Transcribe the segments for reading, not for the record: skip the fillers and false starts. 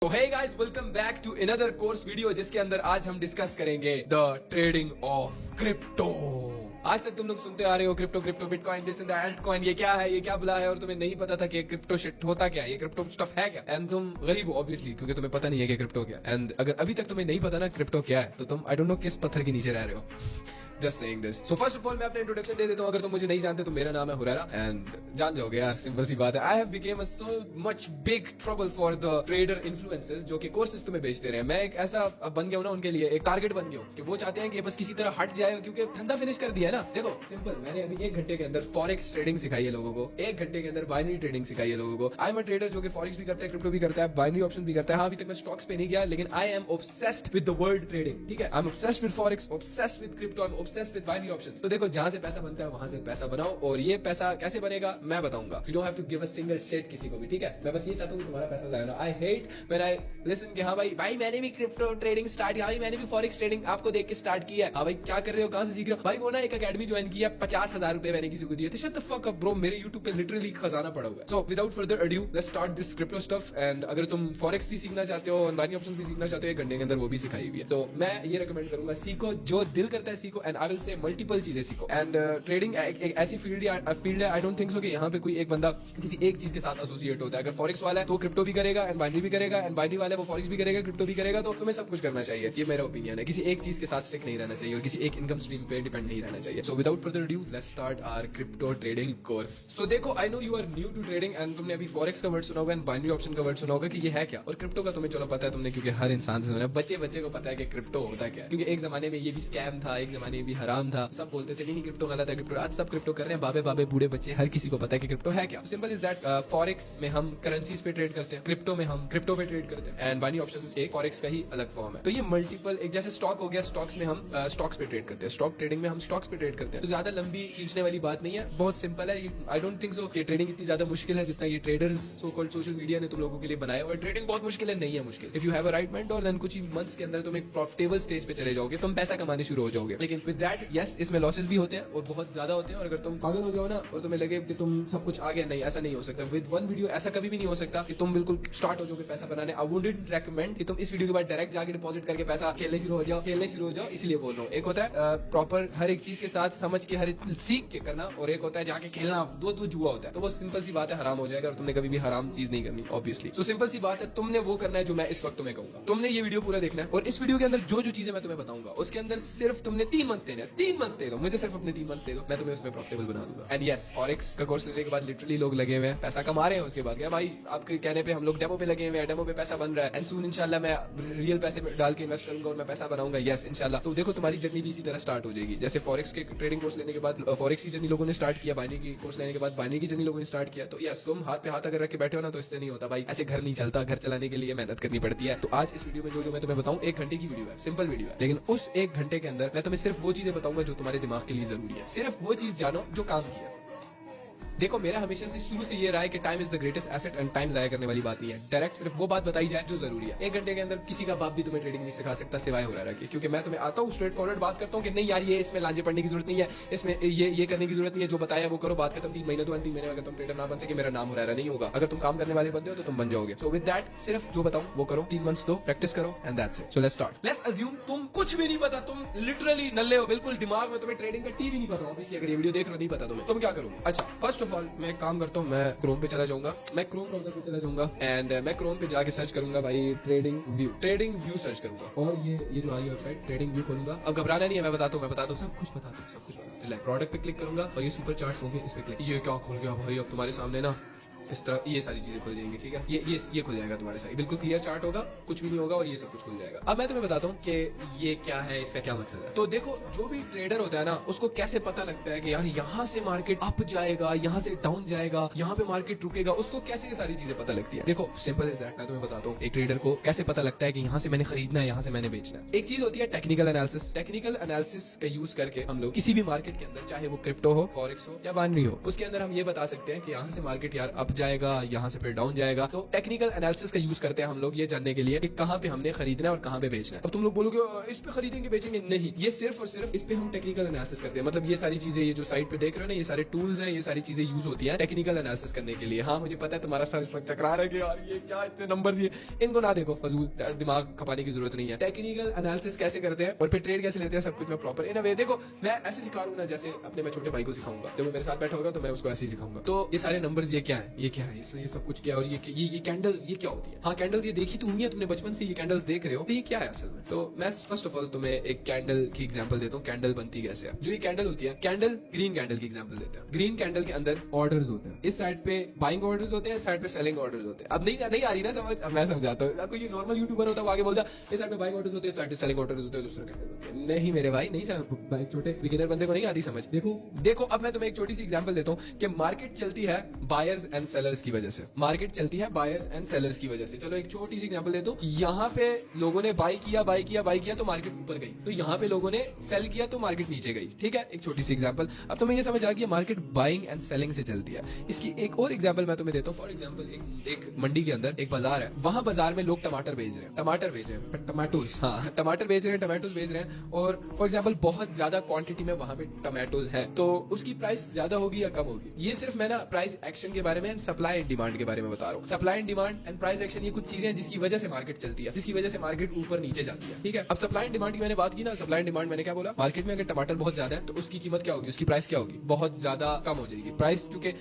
तो hey guys, welcome back to another course video जिसके अंदर आज हम डिस्कस करेंगे द ट्रेडिंग ऑफ क्रिप्टो। आज तक तुम लोग सुनते आ रहे हो crypto crypto bitcoin this and that coin, ये क्या है, ये क्या बुला है, और तुम्हें नहीं पता था कि क्रिप्टो शिट होता क्या है, ये क्रिप्टो स्टफ है क्या। एंड तुम गरीब हो ऑब्वियसली, क्योंकि तुम्हें पता नहीं है कि क्रिप्टो क्या है। एंड अगर अभी तक तुम्हें नहीं पता ना क्रिप्टो क्या है, तो तुम आई डोंट नो किस पत्थर के नीचे रह रहे हो। Just saying this. So first of all मैं अपना इंट्रोडक्शन दे देता हूँ। अगर तुम मुझे नहीं जानते तो मेरा नाम है हुरैरा एंड जान जाओगे यार, सिंपल सी बात है। I have became so much big trouble for the trader influencers जो कि कोर्सेज तुम्हें बेचते रहे। मैं एक ऐसा बन गया हूँ ना उनके लिए, एक टारगेट बन गया हूँ कि वो चाहते हैं कि बस किसी तरह हट जाए, क्योंकि धंधा फिनिश कर दिया है ना। देखो सिंपल, मैंने अभी 1 घंटे के अंदर फॉरेक्स ट्रेडिंग सिखाई है लोगों को, 1 घंटे के अंदर बाइनरी ट्रेडिंग सिखाई है लोगों को। आई एम अ ट्रेडर जो कि फॉरेक्स भी करता है, क्रिप्टो भी करता है, बाइनरी ऑप्शन भी करता है। हाँ, अभी तक मैं स्टॉक्स पे नहीं गया, लेकिन I am obsessed with the world trading. ठीक है, I am obsessed with forex, obsessed with crypto, I am obsessed with binary options. तो देखो, जहां से पैसा बनता है वहां से पैसा बनाओ, और ये पैसा कैसे बनेगा मैं बताऊंगा। You don't have to give a single shit किसी को भी, ठीक है। मैं बस ये चाहता हूँ कि तुम्हारा पैसा जाए ना। I hate when I listen कि हाँ भाई मैंने भी क्रिप्टो ट्रेडिंग स्टार्ट किया, भाई मैंने भी फॉरेक्स ट्रेडिंग आपको देख के स्टार्ट किया है। हाँ भाई, क्या कर रहे हो, कहां से सीख रहे हो भाई? वो ना एक अकेडमी ज्वाइन किया, 50,000 रुपए मैंने किसी को दिए थे। Shut the fuck up bro, मेरे यूट्यूब पे लिटरली खजाना पड़ा हुआ है। सो without further adieu let's start this crypto stuff. And अगर तुम फॉरेक्स भी सीखना चाहते हो और बाइनरी ऑप्शंस भी सीखना चाहते हो, 1 घंटे के अंदर वो भी सिखाई हुई है। तो मैं ये रिकमेंड करूंगा, सीखो, जो दिल करता है सीखो। And I will say multiple चीजें सीखो। एंड ट्रेडिंग एक ऐसी फील्ड है, आई डोंट थिंक सो कि यहाँ पे कोई एक बंदा किसी एक चीज के साथ एसोसिएट होता है। अगर फॉरेक्स वाला है तो क्रिप्टो भी करेगा एंड बाइनरी भी करेगा, एंड बाइनरी वाला है वो फॉरेक्स भी करेगा, क्रिप्टो भी करेगा। तो तुम्हें सब कुछ करना चाहिए, ये मेरा ओपिनियन है। किसी एक चीज के साथ स्टिक नहीं रहना चाहिए और किसी एक इनकम स्ट्रीम पे डिपेंड नहीं रहना चाहिए। So without further due let's start our crypto trading course. So देखो, I know you are new to trading and तुमने अभी फॉरेक्स का वर्ड सुना होगा एंड बाइनरी ऑप्शन का वर्ड सुना होगा कि ये है क्या, और क्रिप्टो का तुम्हें चलो पता है तुमने, क्योंकि हर इंसान से सुना, बच्चे को पता है कि क्रिप्टो होता क्या है। क्योंकि एक जमाने में ये भी स्कैम था, एक जमाने में भी हराम था, सब बोलते थे नहीं क्रिप्टो गलत है, क्रिप्टो। आज सब क्रिप्टो कर रहे हैं, बाबे बाबे बूढ़े बच्चे हर किसी को पता है कि क्रिप्टो है क्या। सिंपल इज दैट, फॉरेक्स में हम करेंसीज पे ट्रेड करते हैं, क्रिप्टो में हम क्रिप्टो पे ट्रेड करते हैं, एंड बाइनरी ऑप्शंस एक फॉरेक्स का ही अलग फॉर्म है। तो ये मल्टीपल, एक जैसे स्टॉक हो गया, स्टॉक्स में हम स्टॉक्स पे ट्रेड करते हैं, स्टॉक ट्रेडिंग में हम स्टॉक्स पे ट्रेड करते हैं। तो ज्यादा लंबी खींचने वाली बात नहीं है, बहुत सिंपल है। आई डोंट थिंक सो कि ट्रेडिंग इतनी ज्यादा मुश्किल है जितना ये traders so called social media ने तुम लोगों के लिए बनाया हुआ है। ट्रेडिंग बहुत मुश्किल है, नहीं है मुश्किल। If you have a right mind, और देन कुछ ही मंथ्स के अंदर तुम एक प्रॉफिटेबल स्टेज पे चले जाओगे, तुम पैसा कमाने शुरू हो जाओगे। लेकिन विद दैट, यस, इसमें लॉसेस भी होते हैं और बहुत ज्यादा होते हैं। और अगर तुम पागल हो जाओ ना और तुम्हें लगे कि तुम सब कुछ आ गया, नहीं, ऐसा नहीं हो सकता। विद वन वीडियो ऐसा कभी भी नहीं हो सकता कि तुम बिल्कुल स्टार्ट हो जाओगे पैसा बनाने। आई वुडंट रेकमेंड कि तुम इस वीडियो के बाद डायरेक्ट जाके डिपॉजिट करके पैसा खेलने शुरू हो जाओ। इसलिए बोल रहा हूँ, एक होता है प्रॉपर हर एक चीज के साथ समझ के हर सीख के करना, और एक होता है जाके खेलना, दो जुआ होता है। तो वो सिंपल सी बात है, हराम हो जाएगा और तुमने कभी भी हराम चीज नहीं करनी ऑब्वियसली। तो सिंपल सी बात है, तुमने वो करना है जो मैं इस वक्त तुम्हें कहूंगा। तुमने ये वीडियो पूरा देखना है, और इस वीडियो के अंदर जो चीजें मैं तुम्हें बताऊंगा उसके अंदर सिर्फ तुमने 3 मंथ्स देने हैं। 3 मंथ्स दे दो मुझे, सिर्फ अपने 3 मंथ्स दे दो, मैं तुम्हें उसमें प्रॉफिटेबल बना दूंगा। एंड यस, फॉरेक्स का कोर्स लेने के बाद लिटरली लोग लगे हुए हैं, पैसा कमा रहे हैं। उसके बाद क्या भाई, आपके कहने पे हम लोग डेमो पे लगे हुए हैं, डेमो पे पैसा बन रहा है, एंड सून इंशाल्लाह मैं रियल पैसे डाल के इन्वेस्ट करूंगा और मैं पैसा बनाऊंगा। यस इंशाल्लाह। तो देखो, तुम्हारी जर्नी भी इसी तरह स्टार्ट हो जाएगी। जैसे फॉरेक्स के ट्रेडिंग कोर्स लेने के बाद फॉरेक्स की जर्नी लोगों ने स्टार्ट किया, बाइनरी की कोर्स लेने के बाद बाइनरी की जर्नी लोगों ने स्टार्ट किया। तो यस, तुम हाथ पे हाथ अगर रख के बैठे हो ना, तो इससे नहीं होता भाई, ऐसे घर नहीं चलता। घर चलाने के लिए मेहनत करनी पड़ती है। तो आज इस वीडियो में जो मैं तुम्हें बताऊं, 1 घंटे की वीडियो है, सिंपल वीडियो है, लेकिन उस 1 घंटे के अंदर मैं तुम्हें सिर्फ वो चीजें बताऊंगा जो तुम्हारे दिमाग के लिए जरूरी है। सिर्फ वो चीज जानो जो काम किया। देखो, मेरा हमेशा से शुरू से ये रहा है कि time is the greatest asset, and time जाया करने वाली बात नहीं है। डायरेक्ट सिर्फ वो बात बताई जाए जो जरूरी है। 1 घंटे के अंदर किसी का बाप भी तुम्हें ट्रेडिंग नहीं सिखा सकता सिवाय हो रहा है, क्योंकि मैं तुम्हें आता हूँ स्ट्रेट फॉरवर्ड बात करता हूँ कि नहीं यार, ये इसमें लांजे पढ़ने की जरूरत नहीं है, इसमें ये करने की जरूरत नहीं है, जो बताया वो करो, बात खत्म। 3 महीने तो 3 महीने में अगर तुम ट्रेडर ना बन सके, मेरा नाम हो रहा नहीं होगा। अगर तुम काम करने वाले बंदे हो तो तुम बन जाओगे। सो विद दैट, सिर्फ जो बताऊं वो करो, 3 मंथ्स दो, प्रैक्टिस करो, and that's it. So let's start. Let's assume तुम कुछ भी नहीं पता, तुम लिटरली नल्ले हो, बिल्कुल दिमाग में तुम्हें ट्रेडिंग का टी भी नहीं पता। ऑब्वियसली अगर ये वीडियो देख रहे हो नहीं पता तुम क्या करोगे? अच्छा, फर्स्ट ऑफ ऑल मैं एक काम करता हूँ, मैं क्रोम पे चला जाऊंगा, मैं क्रोम ब्राउज़र पे चला जाऊंगा, एंड मैं क्रोम पे जाके सर्च करूंगा भाई ट्रेडिंग व्यू सर्च करूंगा, और ये जो आई वेबसाइट ट्रेडिंग व्यू खोलूंगा। अब घबराना नहीं है, मैं बताता हूँ सब कुछ बता दूँ। प्रोडक्ट पे क्लिक करूंगा और ये सुपर चार्ट्स होंगे, इस पे क्लिक। ये क्या खुल गया भाई, अब तुम्हारे सामने ना इस तरह ये सारी चीजें खुल जाएंगी, ठीक है। ये खुल जाएगा तुम्हारे साथ, बिल्कुल क्लियर चार्ट होगा, कुछ भी नहीं होगा, और ये सब कुछ खुल जाएगा। अब मैं तुम्हें बताता हूँ कि ये क्या है, इसका क्या मकसद है। तो देखो, जो भी ट्रेडर होता है ना, उसको कैसे पता लगता है कि यार यहाँ से मार्केट अप जाएगा, यहाँ से डाउन जाएगा, यहाँ पे मार्केट रुकेगा, उसको कैसे ये सारी चीजें पता लगती है। देखो सिंपल इज दैट, मैं तुम्हें बताता हूँ एक ट्रेडर को कैसे पता लगता है कि यहाँ से मैंने खरीदना है, यहाँ से मैंने बेचना है। एक चीज होती है टेक्निकल एनालिसिस। टेक्निकल एनालिसिस का यूज करके हम लोग किसी भी मार्केट के अंदर, चाहे वो क्रिप्टो हो, फॉरेक्स हो या बाइनरी हो, उसके अंदर हम ये बता सकते हैं कि यहाँ से मार्केट यार अप जाएगा, यहाँ से फिर डाउन जाएगा। तो टेक्निकल एनालिसिस का यूज करते हैं हम लोग ये जानने के लिए कि कहाँ पे हमने खरीदना है और कहाँ पे बेचना है। अब तुम लोग बोलोगे इस पे खरीदेंगे बेचेंगे, नहीं, ये सिर्फ और सिर्फ इस पे हम टेक्निकल एनालिसिस करते हैं। मतलब ये सारी चीजें, ये जो साइट पे देख रहे हो ना, ये सारे टूल्स हैं, ये सारी चीजें यूज होती है टेक्निकल एनालिसिस करने के लिए। हाँ मुझे पता है तुम्हारा सर इस वक्त चकरा रहा है कि यार ये क्या इतने नंबर्स, ये इनको ना देखो, फजूल दिमाग खपाने की जरूरत नहीं है। टेक्निकल एनालिसिस कैसे करते हैं और फिर ट्रेड कैसे लेते हैं, सब कुछ मैं प्रॉपर इन वे, देखो मैं ऐसे सिखा रहा हूँ ना जैसे अपने मैं छोटे भाई को सिखाऊंगा, जब वो मेरे साथ बैठा होगा तो मैं उसको ऐसे ही सिखाऊंगा। तो ये सारे नंबर्स, ये क्या है, ये क्या है, ये सब कुछ क्या है, और ये कैंडल्स ये क्या होती है। हाँ कैंडल्स ये देखी तो हुई है तुमने बचपन से, ये कैंडल्स देख रहे हो, तो ये क्या है असल में। तो मैं फर्स्ट ऑफ ऑल तुम्हें एक कैंडल की एग्जांपल देता हूँ, कैंडल बनती कैसे है। जो ये कैंडल होती है, कैंडल ग्रीन कैंडल की एग्जांपल देते हैं। ग्रीन कैंडल के अंदर ऑर्डर्स होते हैं, इस साइड पे बाइंग ऑर्डर्स होते हैं, इस साइड पे सेलिंग ऑर्डर्स होते हैं। अब नहीं आ रही ना समझ, अब मैं समझाता हूँ। कोई नॉर्मल यूट्यूबर होता है वो आगे बोलता है इस साइड पे बाइंग ऑर्डर्स होते हैं, इस साइड पे सेलिंग ऑर्डर्स होते हैं, दूसरा कैंडल होते हैं। नहीं मेरे भाई नहीं समझ, छोटे बिगिनर बंदे को नहीं आती समझ। देखो अब मैं तुम्हें एक छोटी सी एग्जांपल देता हूँ कि मार्केट चलती है बायर्स एंड सेलर्स की वजह से। मार्केट चलती है बायर्स एंड सेलर्स की वजह से। चलो एक छोटी सी एग्जांपल देता हूँ। यहाँ पे लोगों ने बाई किया तो मार्केट ऊपर गई, तो यहाँ पे लोगों ने सेल किया तो मार्केट नीचे गई। ठीक है, एक छोटी सी एग्जांपल। अब तुम्हें ये समझ आ गया मार्केट बाइंग एंड सेलिंग से चलती है। इसकी एक और एग्जांपल मैं तुम्हें देता हूँ। फॉर एग्जांपल एक मंडी के अंदर एक बाजार है, वहां बाजार में लोग टमाटर बेच रहे हैं, टमाटोज, हाँ टमाटर बेच रहे हैं, टमाटोज बेच रहे हैं। और फॉर एग्जांपल बहुत ज्यादा क्वांटिटी में वहां पे टमाटोज है, तो उसकी प्राइस ज्यादा होगी या कम होगी। ये सिर्फ मैं ना प्राइस एक्शन के बारे में एंड सप्लाई एंड डिमांड के बारे में बता रहा हूँ। Supply and demand and price action ये कुछ चीजें हैं जिसकी वजह से मार्केट चलती है, जिसकी वजह से मार्केट ऊपर नीचे जाती है। ठीक है, अब सप्लाई एंड डिमांड की मैंने बात की ना, सप्लाई एंड डिमांड मैंने क्या बोला, मार्केट में अगर टमाटर बहुत ज्यादा है तो उसकी कीमत क्या होगी, उसकी प्राइस क्या होगी, बहुत ज्यादा कम हो जाएगी प्राइस, क्योंकि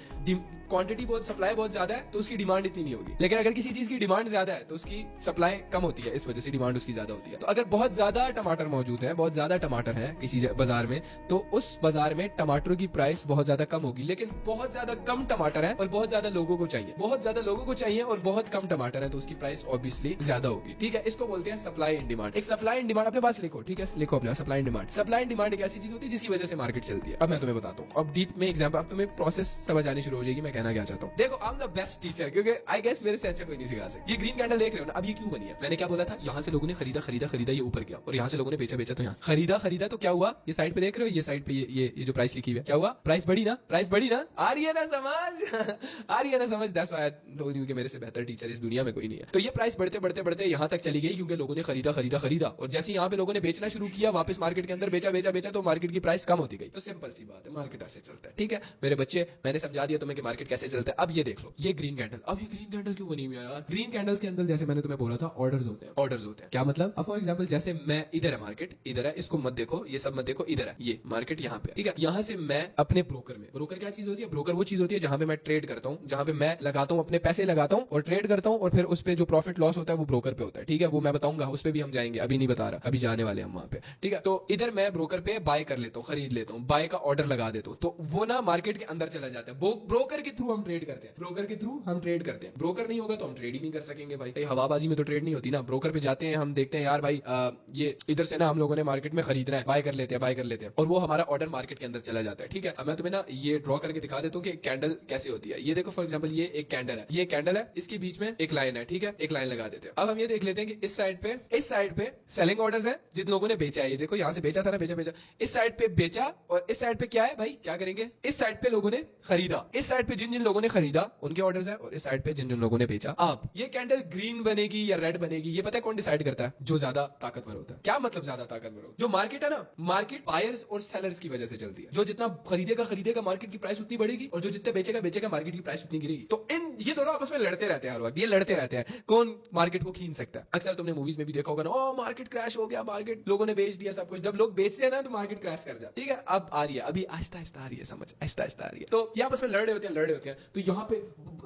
क्वांटिटी बहुत, सप्लाई बहुत ज्यादा है तो उसकी डिमांड इतनी नहीं होगी। लेकिन अगर किसी चीज की डिमांड ज्यादा है तो उसकी सप्लाई कम होती है, इस वजह से डिमांड उसकी ज्यादा होती है। तो अगर बहुत ज्यादा टमाटर मौजूद है, बहुत ज्यादा टमाटर है किसी बाजार में, तो उस बाजार में टमाटरों की प्राइस बहुत ज्यादा कम होगी। लेकिन बहुत ज्यादा कम टमाटर है और बहुत ज्यादा लोगों को चाहिए, और बहुत कम टमाटर है तो उसकी प्राइस ऑब्वियसली ज्यादा होगी। ठीक है, इसको बोलते हैं सप्लाई एंड डिमांड। एक सप्लाई एंड डिमांड अपने पास लिखो, ठीक है, लिखो अपने supply and demand. Supply and demand एक ऐसी चीज होती है जिसकी वजह से मार्केट चलती है। अब मैं तुम्हें बताता हूँ, अब डीप में एग्जांपल, अब तुम्हें प्रोसेस समझ आनी शुरू हो जाएगी मैं कहना क्या चाहता हूँ। देखो I am the best teacher, क्योंकि आई गेस मेरे से अच्छा कोई नहीं सिखा सकता। ये ग्रीन कैंडल देख रहे हो ना, अब ये क्यों बनी है, मैंने क्या बोला था, यहाँ से लोगों ने खरीदा ये ऊपर गया, और यहाँ से लोगों ने बेचा तो यहाँ खरीदा तो क्या हुआ, ये साइड पे देख रहे हो, ये साइड पे ये जो प्राइस लिखी हुई है, क्या हुआ, प्राइस बढ़ी ना, आ रही है ना समझ। That's why I told you कि मेरे से बेहतर टीचर इस दुनिया में कोई नहीं है। तो ये प्राइस बढ़ते यहाँ तक चली गई क्योंकि लोगों ने खरीदा, और जैसे यहाँ पे लोगों ने बेचना शुरू किया, वापस मार्केट के अंदर बेचा तो मार्केट की प्राइस कम होती गई। तो सिंपल सी बात है, मार्केट ऐसे चलता है। ठीक है मेरे बच्चे, मैंने समझा दिया तुम्हें कि मार्केट कैसे चलता है। अब ये देख लो, ये ग्रीन कैंडल, अब ये ग्रीन कैंडल क्यों बनी हुई है यार। ग्रीन कैंडल्स के अंदर जैसे मैंने तुम्हें बोला था ऑर्डर्स होते हैं। क्या मतलब, अब फॉर एग्जांपल जैसे मैं, इधर है मार्केट, इधर है, इसको मत देखो, ये सब मत देखो, इधर है ये मार्केट यहाँ पे। ठीक है, यहाँ से मैं अपने ब्रोकर में, ब्रोकर क्या चीज होती है, ब्रोकर वो चीज होती है जहां पे मैं ट्रेड करता हूँ, जहां पे मैं लगाता हूँ अपने पैसे लगाता हूँ और ट्रेड करता हूँ, और फिर उस पे जो प्रॉफिट लॉस होता है वो ब्रोकर पे होता है। ठीक है, वो मैं बताऊंगा, उस पे भी हम जाएंगे, अभी नहीं बता रहा, अभी जाने वाले हम वहां पे। ठीक है, तो इधर मैं ब्रोकर पे बाय कर लेता हूँ, खरीद लेता हूँ, बाय का ऑर्डर लगा देता हूँ, तो वो ना मार्केट के अंदर चला जाता है। ब्रोकर के थ्रू हम ट्रेड करते हैं, ब्रोकर नहीं होगा तो हम ट्रेड ही नहीं कर सकेंगे भाई। हवाबाजी में तो ट्रेड नहीं होती ना। ब्रोकर पे जाते हैं, हम देखते हैं यार भाई ये इधर से ना हम लोगों ने मार्केट में खरीदना है, बाय कर लेते हैं, और वो हमारा ऑर्डर मार्केट के अंदर चला जाता है। ठीक है, अब मैं तुम्हें ना ये ड्रॉ करके दिखा देता हूँ कि कैंडल कैसे होती है। ये देखो फॉर एग्जांपल ये एक कैंडल है, इसके बीच में एक लाइन है। ठीक है, एक लाइन लगा देते हैं। अब हम ये देख लेते हैं कि इस साइड पे सेलिंग ऑर्डर्स है, जिन लोगों ने बेचा है, ये देखो यहाँ से बेचा था ना, बेचा इस साइड पे बेचा, और इस साइड पे क्या है भाई, क्या करेंगे, इस साइड पे लोगों ने खरीदा, इस साइड पे जिन जिन लोगों ने खरीदा उनके ऑर्डर्स है, और इस साइड पे जिन जिन लोगों ने बेचा। अब ये कैंडल ग्रीन बनेगी या रेड बनेगी, ये पता है कौन डिसाइड करता है, जो ज्यादा ताकतवर होता है। क्या मतलब ज्यादा ताकतवर होता है, जो मार्केट है ना, मार्केट बायर्स और सेलर्स की वजह से चलती है। जो जितना खरीदेगा मार्केट की प्राइस उतनी बढ़ेगी, और जो जितने बेचेगा मार्केट की प्राइस उतनी गिरेगी। तो ये दोनों आपस में लड़ते रहते हैं हर वक्त, ये लड़ते रहते हैं कौन मार्केट को खींच सकता है। अक्सर तुमने मूवीज में भी देखा होगा ना, ओ मार्केट क्रैश हो गया, मार्केट लोगों ने बेच दिया सब कुछ। जब लोग बेचते हैं ना तो मार्केट क्रैश कर जाता है। ठीक है, अब आ रही है, अभी आहिस्ता आहिस्ता आ रही है समझ, आहिस्ता आहिस्ता आ रही है। तो ये आपस में लड़ रहे होते हैं। तो यहाँ पे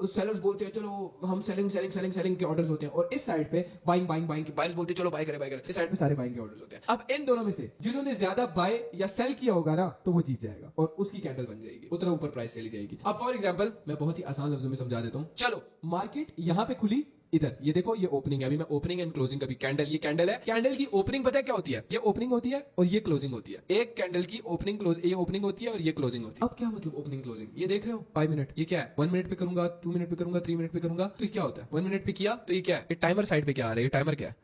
सेलर्स बोलते हैं चलो हम सेलिंग के ऑर्डर्स होते हैं, और इस साइड पे बाइंग की बायर्स बोलते हैं चलो बाय करें। इस साइड पे सारे बाइंग के ऑर्डर्स होते हैं। अब इन दोनों में से जिन्होंने ज्यादा बाय या सेल किया होगा ना, तो वो जीत जाएगा और उसकी कैंडल बन जाएगी, उतना ऊपर प्राइस चली जाएगी। अब फॉर एग्जांपल मैं बहुत ही आसान लफ्जों में समझा देता हूँ। चलो मार्केट यहाँ पे खुली, इधर ये देखो, ये ओपनिंग है, अभी मैं ओपनिंग एंड क्लोजिंग का भी ये कैंडल है। कैंडल की ओपनिंग पता है क्या होती है, ये ओपनिंग होती है और ये क्लोजिंग होती है। एक कैंडल की ओपनिंग ये ओपनिंग होती है और ये क्लोजिंग होती है। अब क्या मतलब ओपनिंग क्लोजिंग, ये देख रहे हो 5 मिनट, ये क्या है 1 मिनट पे करूंगा, 2 मिनट पे करूंगा, 3 मिनट पे करूंगा, तो ये क्या होता है 1 मिनट पे किया तो ये क्या है, टाइमर साइड पे क्या आ रहा है, टाइमर क्या है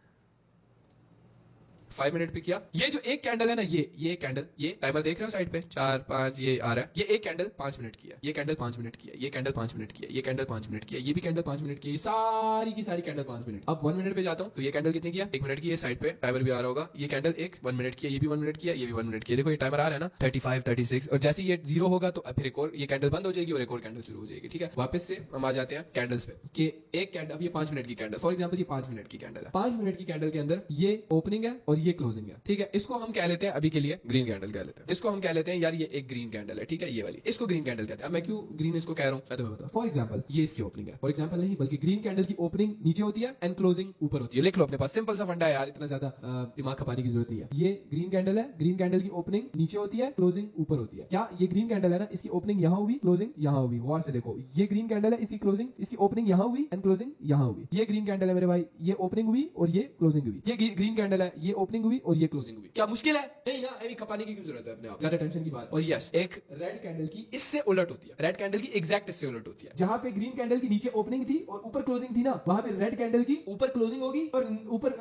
5 मिनट पे किया। ये जो एक कैंडल है ना, ये कैंडल, ये टाइमर देख रहे हो साइड पे 4 5 ये आ रहा है, ये एक कैंडल 5 मिनट किया, ये कैंडल 5 मिनट किया, ये कैंडल 5 मिनट किया, ये कैंडल 5 मिनट किया, ये भी कैंडल 5 मिनट किया, ये सारी की सारी कैंडल 5 मिनट। अब 1 मिनट पे जाता हूँ तो ये कैंडल कितनी किया, 1 मिनट की, ये साइड पे टाइमर भी आ रहा होगा, ये कैंडल एक 1 मिनट किया, ये भी 1 मिनट किया, ये भी 1 मिनट किया, देखो ये टाइमर आ रहा है ना 35 36, और जैसे ये 0 होगा तो फिर एक और ये कैंडल बंद हो जाएगी और एक और कैंडल शुरू हो जाएगी। ठीक है, वापस से हम आ जाते हैं कैंडल्स पे कि एक कैंडल, अब ये 5 मिनट की कैंडल, फॉर एग्जांपल ये 5 मिनट की कैंडल है, 5 मिनट की कैंडल के अंदर ये ओपनिंग है और ये क्लोजिंग है। ठीक है, इसको हम कह लेते हैं अभी के लिए ग्रीन कैंडल कह लेते हैं, इसको हम कह लेते हैं यार ये एक ग्रीन कैंडल है। ठीक है, ये वाली, इसको ग्रीन कैंडल कहते हैं। अब मैं क्यों ग्रीन इसको कह रहा हूं मैं तुम्हें बताऊं। फॉर एग्जांपल ये इसकी ओपनिंग है, फॉर एग्जांपल नहीं बल्कि ग्रीन कैंडल की ओपनिंग नीचे होती है एंड क्लोजिंग ऊपर होती है। लिख लो अपने पास, सिंपल सा फंडा है यार, इतना ज्यादा दिमाग खपाने की जरूरत नहीं है। ये ग्रीन कैंडल है, ग्रीन कैंडल की ओपनिंग नीचे होती है, क्लोजिंग ऊपर होती है। क्या ये ग्रीन कैंडल है ना, इसकी ओपनिंग यहां हुई, क्लोजिंग यहां हुई। गौर से देखो, ये ग्रीन कैंडल है, इसकी क्लोजिंग, इसकी ओपनिंग यहां हुई एंड क्लोजिंग यहां हुई। ये ग्रीन कैंडल है मेरे भाई, ये ओपनिंग हुई और ये क्लोजिंग हुई। ये ग्रीन कैंडल है, ये ओपनिंग हुई और ये क्लोजिंग हुई। क्या मुश्किल है? नहीं ना, अभी खपाने की जरूरत है अपने आप, ज्यादा टेंशन की बात। और यस, एक रेड कैंडल की इससे उलट होती है, रेड कैंडल की एग्जैक्ट इससे उलट होती है। जहां पे ग्रीन कैंडल की नीचे ओपनिंग थी और ऊपर क्लोजिंग थी ना, वहां पे रेड कैंडल की ऊपर क्लोजिंग होगी और ऊपर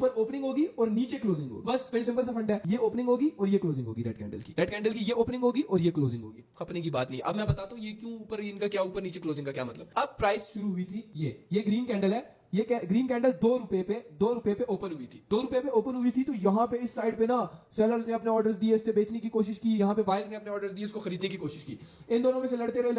ओपनिंग होगी और नीचे क्लोजिंग होगी। बस फिर सिंपल सा फंडा है, ये ओपनिंग होगी और ये क्लोजिंग होगी। रेड कैंडल की ये ओपनिंग होगी और ये क्लोजिंग होगी। खपने की बात नहीं। अब मैं बताता हूँ ये क्यों ऊपर, इनका क्या ऊपर नीचे क्लोजिंग का क्या मतलब। अब प्राइस शुरू हुई थी, ये ग्रीन कैंडल है, ये ग्रीन कैंडल 2 रुपए पे ओपन हुई थी, 2 रुपए पे ओपन हुई थी। तो यहाँ पे इस साइड पे ना सेलर्स ने अपने ऑर्डर्स दिए, इससे बेचने की कोशिश की, यहाँ पे बायर्स ने अपने ऑर्डर्स दिए, इसको खरीदने की कोशिश की। इन दोनों में से लड़ते रहे,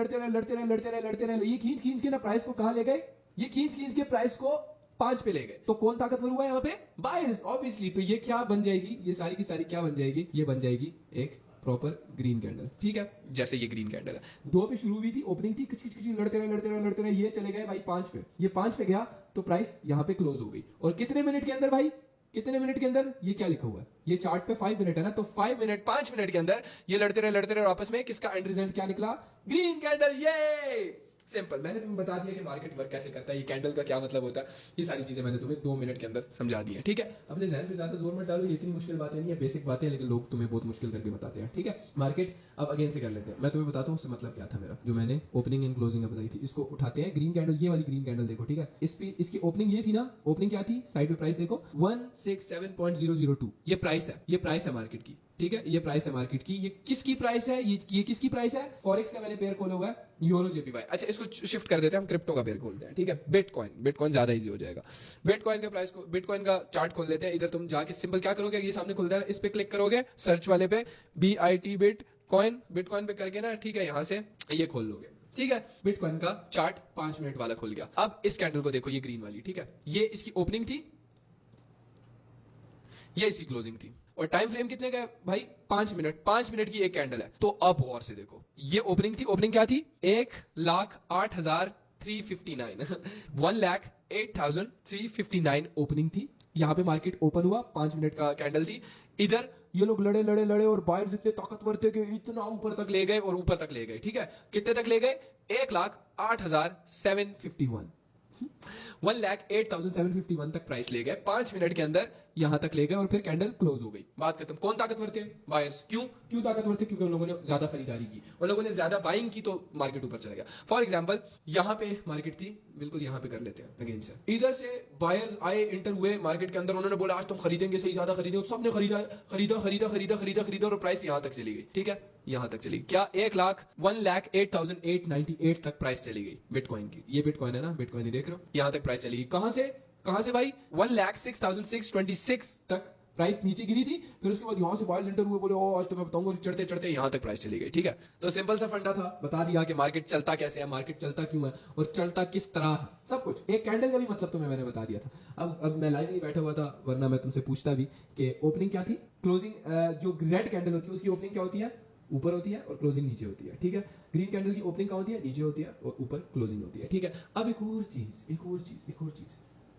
ये खींच के ना प्राइस को कहां ले गए, ये खींच के प्राइस को 5 पे ले गए। तो कौन ताकतवर हुआ यहाँ पे? Buyers, obviously. तो ये क्या बन जाएगी, ये सारी की सारी क्या बन जाएगी, ये बन जाएगी एक प्रॉपर ग्रीन कैंडल। ठीक है, जैसे ये ग्रीन कैंडल है, 2 पे शुरू हुई थी, ओपनिंग थी, किच लड़ते रहे, ये चले गए भाई 5 पे, ये 5 पे गया तो प्राइस यहाँ पे क्लोज हो गई। और कितने मिनट के अंदर भाई, कितने मिनट के अंदर? ये क्या लिखा हुआ है, ये चार्ट पे 5 मिनट है ना, तो 5 मिनट के अंदर ये लड़ते रहे आपस में, किसका एंड रिजल्ट क्या निकला? Green candle. ये सिंपल, मैंने तुम्हें बता दिया कि मार्केट वर्क कैसे करता है, ये कैंडल का क्या मतलब होता है, ये सारी चीजें मैंने तुम्हें 2 मिनट के अंदर समझा दी है। ठीक है, अपने जहन पे ज्यादा जोर मत डालो, ये इतनी मुश्किल बातें नहीं है, बेसिक बातें हैं, लेकिन लोग तुम्हें बहुत मुश्किल करके बताते हैं। ठीक है, मार्केट अब अगेन से कर लेते हैं, मैं तुम्हें बताता हूँ उससे मतलब क्या था मेरा, जो मैंने ओपनिंग एंड क्लोजिंग बताई थी। इसको उठाते हैं, ग्रीन कैंडल, ये वाली ग्रीन कैंडल देखो। ठीक है, इसकी ओपनिंग ये थी ना, ओपनिंग क्या थी, साइड पे प्राइस देखो 167.002, ये प्राइस है, ये प्राइस है मार्केट की। ठीक है, ये प्राइस है मार्केट की। ये किसकी प्राइस है, ये किसकी प्राइस है? फॉरेक्स का मैंने पेयर खोला हुआ है, यूरो जेपीवाई। अच्छा, इसको शिफ्ट कर देते हैं, हम क्रिप्टो का पेयर खोलते हैं। ठीक है, बिटकॉइन ज्यादा इजी हो जाएगा। बिटकॉइन के प्राइस को, बिटकॉइन का चार्ट खोल लेते हैं। इधर तुम जाके सिंपल क्या करोगे, ये सामने खुलता है, इस पे क्लिक करोगे, सर्च वाले पे BIT बिटकॉइन पे करके ना, ठीक है, यहां से ये खोल लोगे। ठीक है, बिटकॉइन का चार्ट 5 मिनट वाला खुल गया। अब इस कैंडल को देखो, ये ग्रीन वाली। ठीक है, ये इसकी ओपनिंग थी, ये इसकी क्लोजिंग थी, और टाइम फ्रेम कितने का है भाई? 5 मिनट। 5 मिनट की एक कैंडल है। तो अब गौर से देखो, ये ओपनिंग थी, ओपनिंग क्या थी? 1,08,359 1,08,359 ओपनिंग थी। यहां पे मार्केट ओपन हुआ, 5 मिनट का कैंडल थी। इधर ये लोग लड़े और बायर्स इतने ताकतवर थे कि इतना ऊपर तक ले गए और ऊपर तक ले गए। ठीक है, कितने तक ले गए? 1,08,751 1,08,751 तक प्राइस ले गए 5 मिनट के अंदर, यहां तक ले गए और फिर कैंडल क्लोज हो गई। बात खत्म। कौन ताकतवर थे? बायर्स। क्यों ताकतवर थे? क्योंकि उन लोगों ने ज्यादा खरीदारी की, उन लोगों ने ज्यादा बाइंग की, तो मार्केट ऊपर चला गया। फॉर एग्जांपल यहां पे मार्केट थी, बिल्कुल यहां पे कर लेते हैं अगेन से। इधर से बायर्स आए, इंटर हुए मार्केट के अंदर, उन्होंने बोला आज तुम खरीदेंगे, सही ज्यादा खरीदेंगे, सबने खरीदा और प्राइस यहां तक चली गई। ठीक है, यहां तक चली। क्या? 1,08,898 तक प्राइस चली गई बिटकॉइन की। ये बिटकॉइन है ना, बिटकॉइन देख रहे हो, यहां तक प्राइस चली गई। कहां से भाई? 1,06,626 तक प्राइस नीचे गिरी थी। फिर उसके बाद यहां से बायर्स एंटर हुए, बोले आज तो मैं बताऊंगा, चढ़ते यहां तक प्राइस चली गई। ठीक है, तो सिंपल सा फंडा था, बता दिया कि मार्केट चलता कैसे है, मार्केट चलता क्यों है और चलता किस तरह है, सब कुछ। एक कैंडल का भी मतलब तुम्हें मैंने बता दिया था। अब मैं लाइव नहीं बैठा हुआ था, वरना मैं तुमसे पूछता भी कि ओपनिंग क्या थी, क्लोजिंग। जो रेड कैंडल होती है उसकी ओपनिंग क्या होती है? ऊपर होती है और क्लोजिंग नीचे होती है। ठीक है, ग्रीन कैंडल की ओपनिंग क्या होती है? नीचे होती है और ऊपर क्लोजिंग होती है। ठीक है, अब एक और चीज,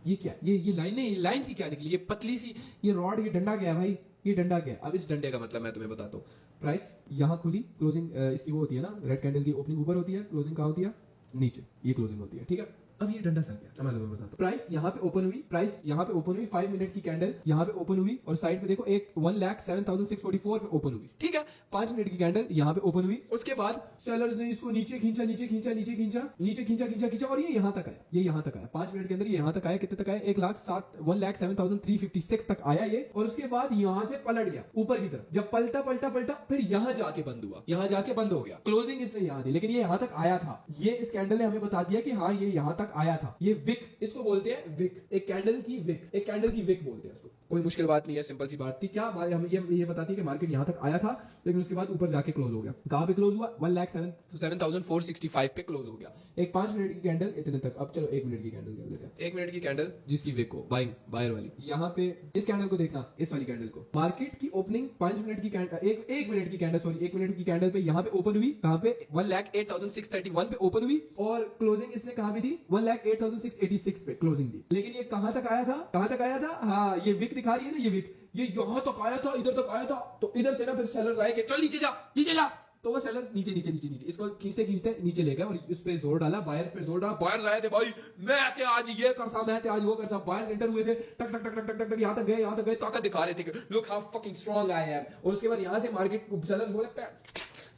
ये क्या, ये लाइन सी क्या निकली, ये पतली सी, ये रॉड, ये डंडा क्या है भाई? ये डंडा क्या है? अब इस डंडे का मतलब मैं तुम्हें बताता हूँ। प्राइस यहां खुली, क्लोजिंग इसकी वो होती है ना, रेड कैंडल की ओपनिंग ऊपर होती है, क्लोजिंग कहां होती है? नीचे, ये क्लोजिंग होती है। ठीक है, अब ये डंडा सर गया, मैं तुम्हें बताता हूँ। प्राइस यहाँ पे ओपन हुई, प्राइस यहाँ पे ओपन हुई, 5 मिनट की कैंडल यहाँ पे ओपन हुई और साइड पे देखो एक 1,07,644 पे ओपन हुई, ठीक है। 5 मिनट की कैंडल यहाँ पे ओपन हुई, उसके बाद सेलर्स ने इसको नीचे खींचा नीचे खींचा नीचे खींचा नीचे खींचा खींचा खींचा और ये यहाँ तक आया, ये यहाँ तक आया 5 मिनट के अंदर, ये यहाँ तक आया। कितने तक आया? 1,07,356 तक आया ये, और उसके बाद यहाँ से पलट गया ऊपर की तरफ। जब पलटा पलटा पलटा फिर यहाँ जाके बंद हुआ, यहाँ जाके बंद हो गया। क्लोजिंग इसने यहाँ दी, लेकिन ये यहाँ तक आया था। ये इस कैंडल ने हमें बता दिया कि हाँ ये यहाँ तक आया था। ये विक इसको बोलते हैं, विक, एक कैंडल की विक, एक कैंडल की विक बोलते हैं इसको। कोई मुश्किल बात नहीं है, सिंपल सी बात थी। क्या हमें ये बताती है कि मार्केट यहाँ तक आया था लेकिन उसके बाद ऊपर जाके क्लोज हो गया। कहां पे क्लोज हुआ? 1,07,465 पे क्लोज हो गया। एक 5 मिनट की कैंडल इतने तक। अब चलो 1 मिनट की कैंडल कर लेते हैं। 1 मिनट की कैंडल जिसकी विक हो, बाइंग, बायर वाली। यहाँ पे इस कैंडल को देखना, इस वाली कैंडल को। मार्केट की ओपनिंग 5 मिनट की कैंडल, एक मिनट की कैंडल, सॉरी 1 मिनट की कैंडल पे यहाँ पे ओपन हुई। कहां पे? 1,08,631 पे ओपन हुई और क्लोजिंग इसने कहां भी दी? 1,08,686 पे क्लोजिंग दी। लेकिन ये कहां तक आया था? कहां तक आया था? हाँ, ये विक दिखा रही है ना, ये विक, ये यहाँ तक आया था, इधर तक आया था। तो इधर से ना फिर सेलर्स आए कि चल नीचे जा, नीचे जा। तो वो सेलर्स नीचे नीचे नीचे नीचे इसको खींचते खींचते नीचे ले गए और उस पे जोर डाला, बायर्स पे जोर डाला। बायर्स आए थे, भाई मैं ते आज ये कर सकता, मैं ते आज वो कर सकता। बायर्स एंटर हुए थे, टक टक टक टक टक टक यहाँ तक गए, यहाँ तक गए, ताकत दिखा रहे थे कि look how fucking strong I am. और उसके बाद यहाँ से मार्केट को सेलर्स बोले,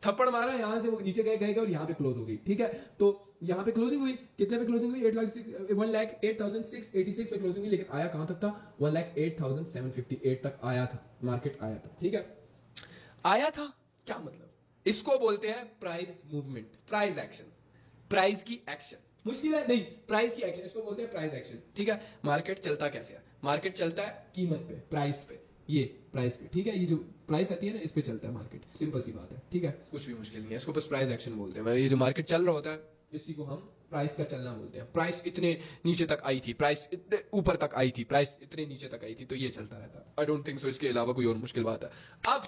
थप्पड़ मारा, यहाँ से वो नीचे गए गए और यहाँ पे क्लोज हो गई, ठीक है। तो यहाँ पे क्लोजिंग हुई, कितने पे क्लोजिंग हुई? 1,08,686 पे क्लोजिंग हुई, लेकिन आया कहां तक था? 1,08,758 तक आया था, मार्केट आया था, ठीक है। आया था, क्या मतलब? इसको बोलते हैं price movement, price action, price की एक्शन। मुश्किल है नहीं, प्राइस की एक्शन, इसको बोलते हैं प्राइस एक्शन, ठीक है। मार्केट चलता कैसे है? मार्केट चलता है कीमत पे, प्राइस पे, ये प्राइस पे, ठीक है। ये जो प्राइस आती है ना, इस पे चलता है मार्केट, सिंपल सी बात है, ठीक है। कुछ भी मुश्किल नहीं है, इसको बस प्राइस एक्शन बोलते हैं। ये जो मार्केट चल रहा होता है इसी को हम प्राइस का चलना बोलते हैं। प्राइस इतने नीचे तक आई थी, प्राइस इतने ऊपर तक आई थी, प्राइस इतने नीचे तक आई थी, तो ये चलता रहता है। आई डोंट थिंक सो इसके अलावा कोई और मुश्किल बात है। अब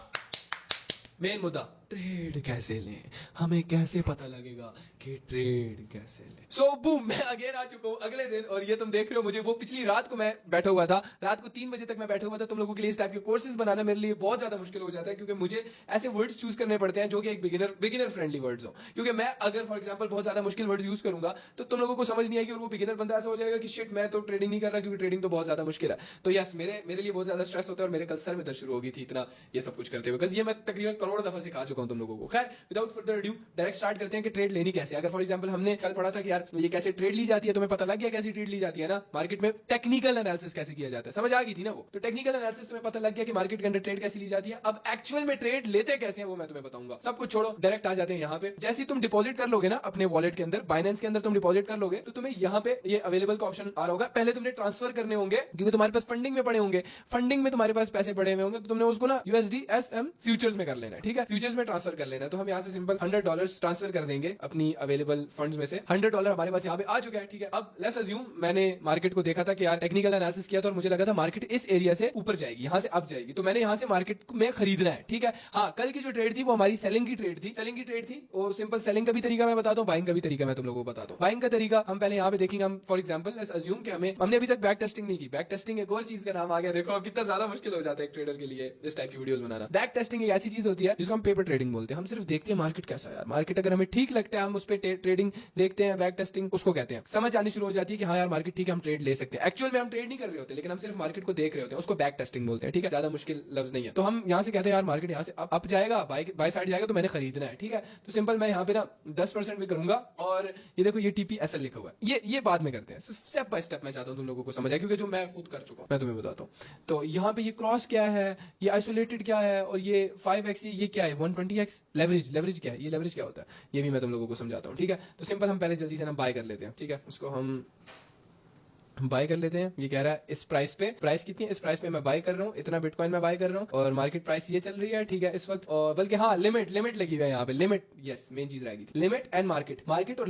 मेन मुद्दा, ट्रेड कैसे लें? हमें कैसे पता लगेगा कि ट्रेड कैसे लें? सो बूम, मैं अगेन आ चुका हूं अगले दिन, और ये तुम देख रहे हो मुझे, वो पिछली रात को मैं बैठा हुआ था, रात को 3 बजे तक मैं बैठा हुआ था। तुम लोगों के लिए इस टाइप के कोर्सेज बनाना मेरे लिए बहुत ज्यादा मुश्किल हो जाता है, क्योंकि मुझे ऐसे वर्ड्स चूज करने पड़ते हैं जो कि एक बिगिनर फ्रेंडली वर्ड्स हो। क्योंकि मैं अगर फॉर एग्जांपल बहुत ज्यादा मुश्किल वर्ड्स यूज करूंगा तो तुम लोगों को समझ नहीं आएगी, और वो बिगिनर बंदा ऐसा हो जाएगा कि शिट, मैं तो ट्रेडिंग नहीं कर रहा, क्योंकि ट्रेडिंग तो बहुत ज्यादा मुश्किल है। तो यस, मेरे लिए बहुत ज्यादा स्ट्रेस होता है, और मेरे कल सर में दर्द शुरू हो गई थी इतना ये सब कुछ करते हुए, बिकॉज़ ये मैं तकरीबन करोड़ दफा सिखा चुका हूं तुम लोगों को। खैर, without further adieu direct start करते हैं कि ट्रेड लेनी कैसे। अगर फॉर एग्जांपल हमने कल पढ़ा था कि यार ये कैसे ट्रेड ली जाती है, तुम्हें पता लग गया कैसी ट्रेड ली जाती है ना मार्केट में। टेक्निकल एनालिसिस कैसे किया जाता है समझ आ गई थी ना वो। तो टेक्निकल एनालिसिस तुम्हें पता लग गया कि मार्केट के अंदर ट्रेड कैसे ली जाती है। अब एक्चुअल में ट्रेड लेते कैसे हैं वो मैं तुम्हें बताऊंगा। सब कुछ छोड़ो, डायरेक्ट आ जाते हैं यहाँ पे। जैसे ही तुम डिपॉजिट कर लोगे ना अपने वॉलेट के अंदर, बाइनेंस के अंदर तुम डिपॉजिट कर लोगे, तो तुम्हें यहाँ पे ये अवेलेबल का ऑप्शन आ रहा होगा। पहले तुमने ट्रांसफर करने होंगे, क्योंकि तुम्हारे पास फंडिंग में पड़े होंगे, फंडिंग में तुम्हारे पास पैसे पड़े हुए होंगे, तो तुमने उसको ना USDSM फ्यूचर्स में कर लेना है, ठीक है। फ्यूचर्स में ट्रांसफर कर लेना है। तो हम यहाँ से सिंपल $100 ट्रांसफर कर देंगे अपनी अवेलेबल फंड्स में से। $100 हमारे पास यहाँ पे आ चुका है, ठीक है। अब लेट्स अज्यूम मैंने मार्केट को देखा था कि यार टेक्निकल एनालिसिस किया था और मुझे लगा था मार्केट इस एरिया से ऊपर जाएगी, यहाँ से अप जाएगी, तो मैंने यहाँ से मार्केट में खरीदना है, ठीक है। हाँ, कल की जो ट्रेड थी वो हमारी सेलिंग की ट्रेड थी, और सिंपल सेलिंग का भी तरीका मैं बताता हूँ, बाइंग का भी तरीका मैं तुम लोगों को बताता हूँ। बाइंग का तरीका हम पहले यहाँ पे देखेंगे। हम फॉर एग्जाम्पल लेट्स अज्यूम कि हमने अभी तक बैक टेस्टिंग नहीं की। बैक टेस्टिंग एक और चीज का नाम आ गया, देखो कितना ज्यादा मुश्किल हो जाता है एक ट्रेडर के लिए इस टाइप की वीडियोस बनाना। बैक टेस्टिंग एक ऐसी चीज होती है जिसको हम पेपर ट्रेडिंग बोलते हैं। हम सिर्फ देखते हैं मार्केट कैसा है यार, मार्केट अगर हमें ठीक लगता है हम उस पर ट्रेडिंग देखते हैं। बैक टेस्टिंग उसको कहते हैं। समझ आनी शुरू हो जाती है कि हाँ यार मार्केट ठीक है, हम ट्रेड ले सकते हैं। एक्चुअल में हम ट्रेड नहीं कर रहे होते, लेकिन हम सिर्फ मार्केट को देख रहे होते हैं, उसको बैक टेस्टिंग बोलते हैं, ठीक है। ज्यादा मुश्किल लफ्ज नहीं है। तो हम यहाँ से कहते हैं यार मार्केट यहाँ से अप जाएगा, बाय साइड जाएगा, तो मैंने खरीदना है, ठीक है। तो सिंपल मैं यहाँ पे ना 10% भी करूंगा, और ये देखो ये TPSL लिखा हुआ है, ये बाद में करते हैं। स्टेप बाय स्टेप मैं चाहता हूँ तुम लोगों को समझ आए, क्योंकि जो मैं खुद कर चुका हूँ मैं तुम्हें बताता हूँ। तो यहाँ पे ये क्रॉस क्या है, ये आइसोलेटेड क्या है, और ये 5x ये क्या है, 120x लेवरेज क्या है, ये लेवरेज क्या होता है, ये भी मैं तुम लोगों को समझाता हूँ, ठीक है। तो सिंपल हम पहले जल्दी से ना बाय कर लेते हैं, ठीक है। उसको हम बाय कर लेते हैं। ये कह रहा है इस प्राइस पे, प्राइस कितनी है, इस प्राइस पे मैं बाय कर रहा हूँ, इतना बिटकॉइन में बाय कर रहा हूँ, और मार्केट प्राइस ये चल रही है, ठीक है इस वक्त। और बल्कि हाँ, लिमिट लगी हुई है यहाँ पे, लिमिट, यस मेन चीज रहेगी, लिमिट एंड मार्केट और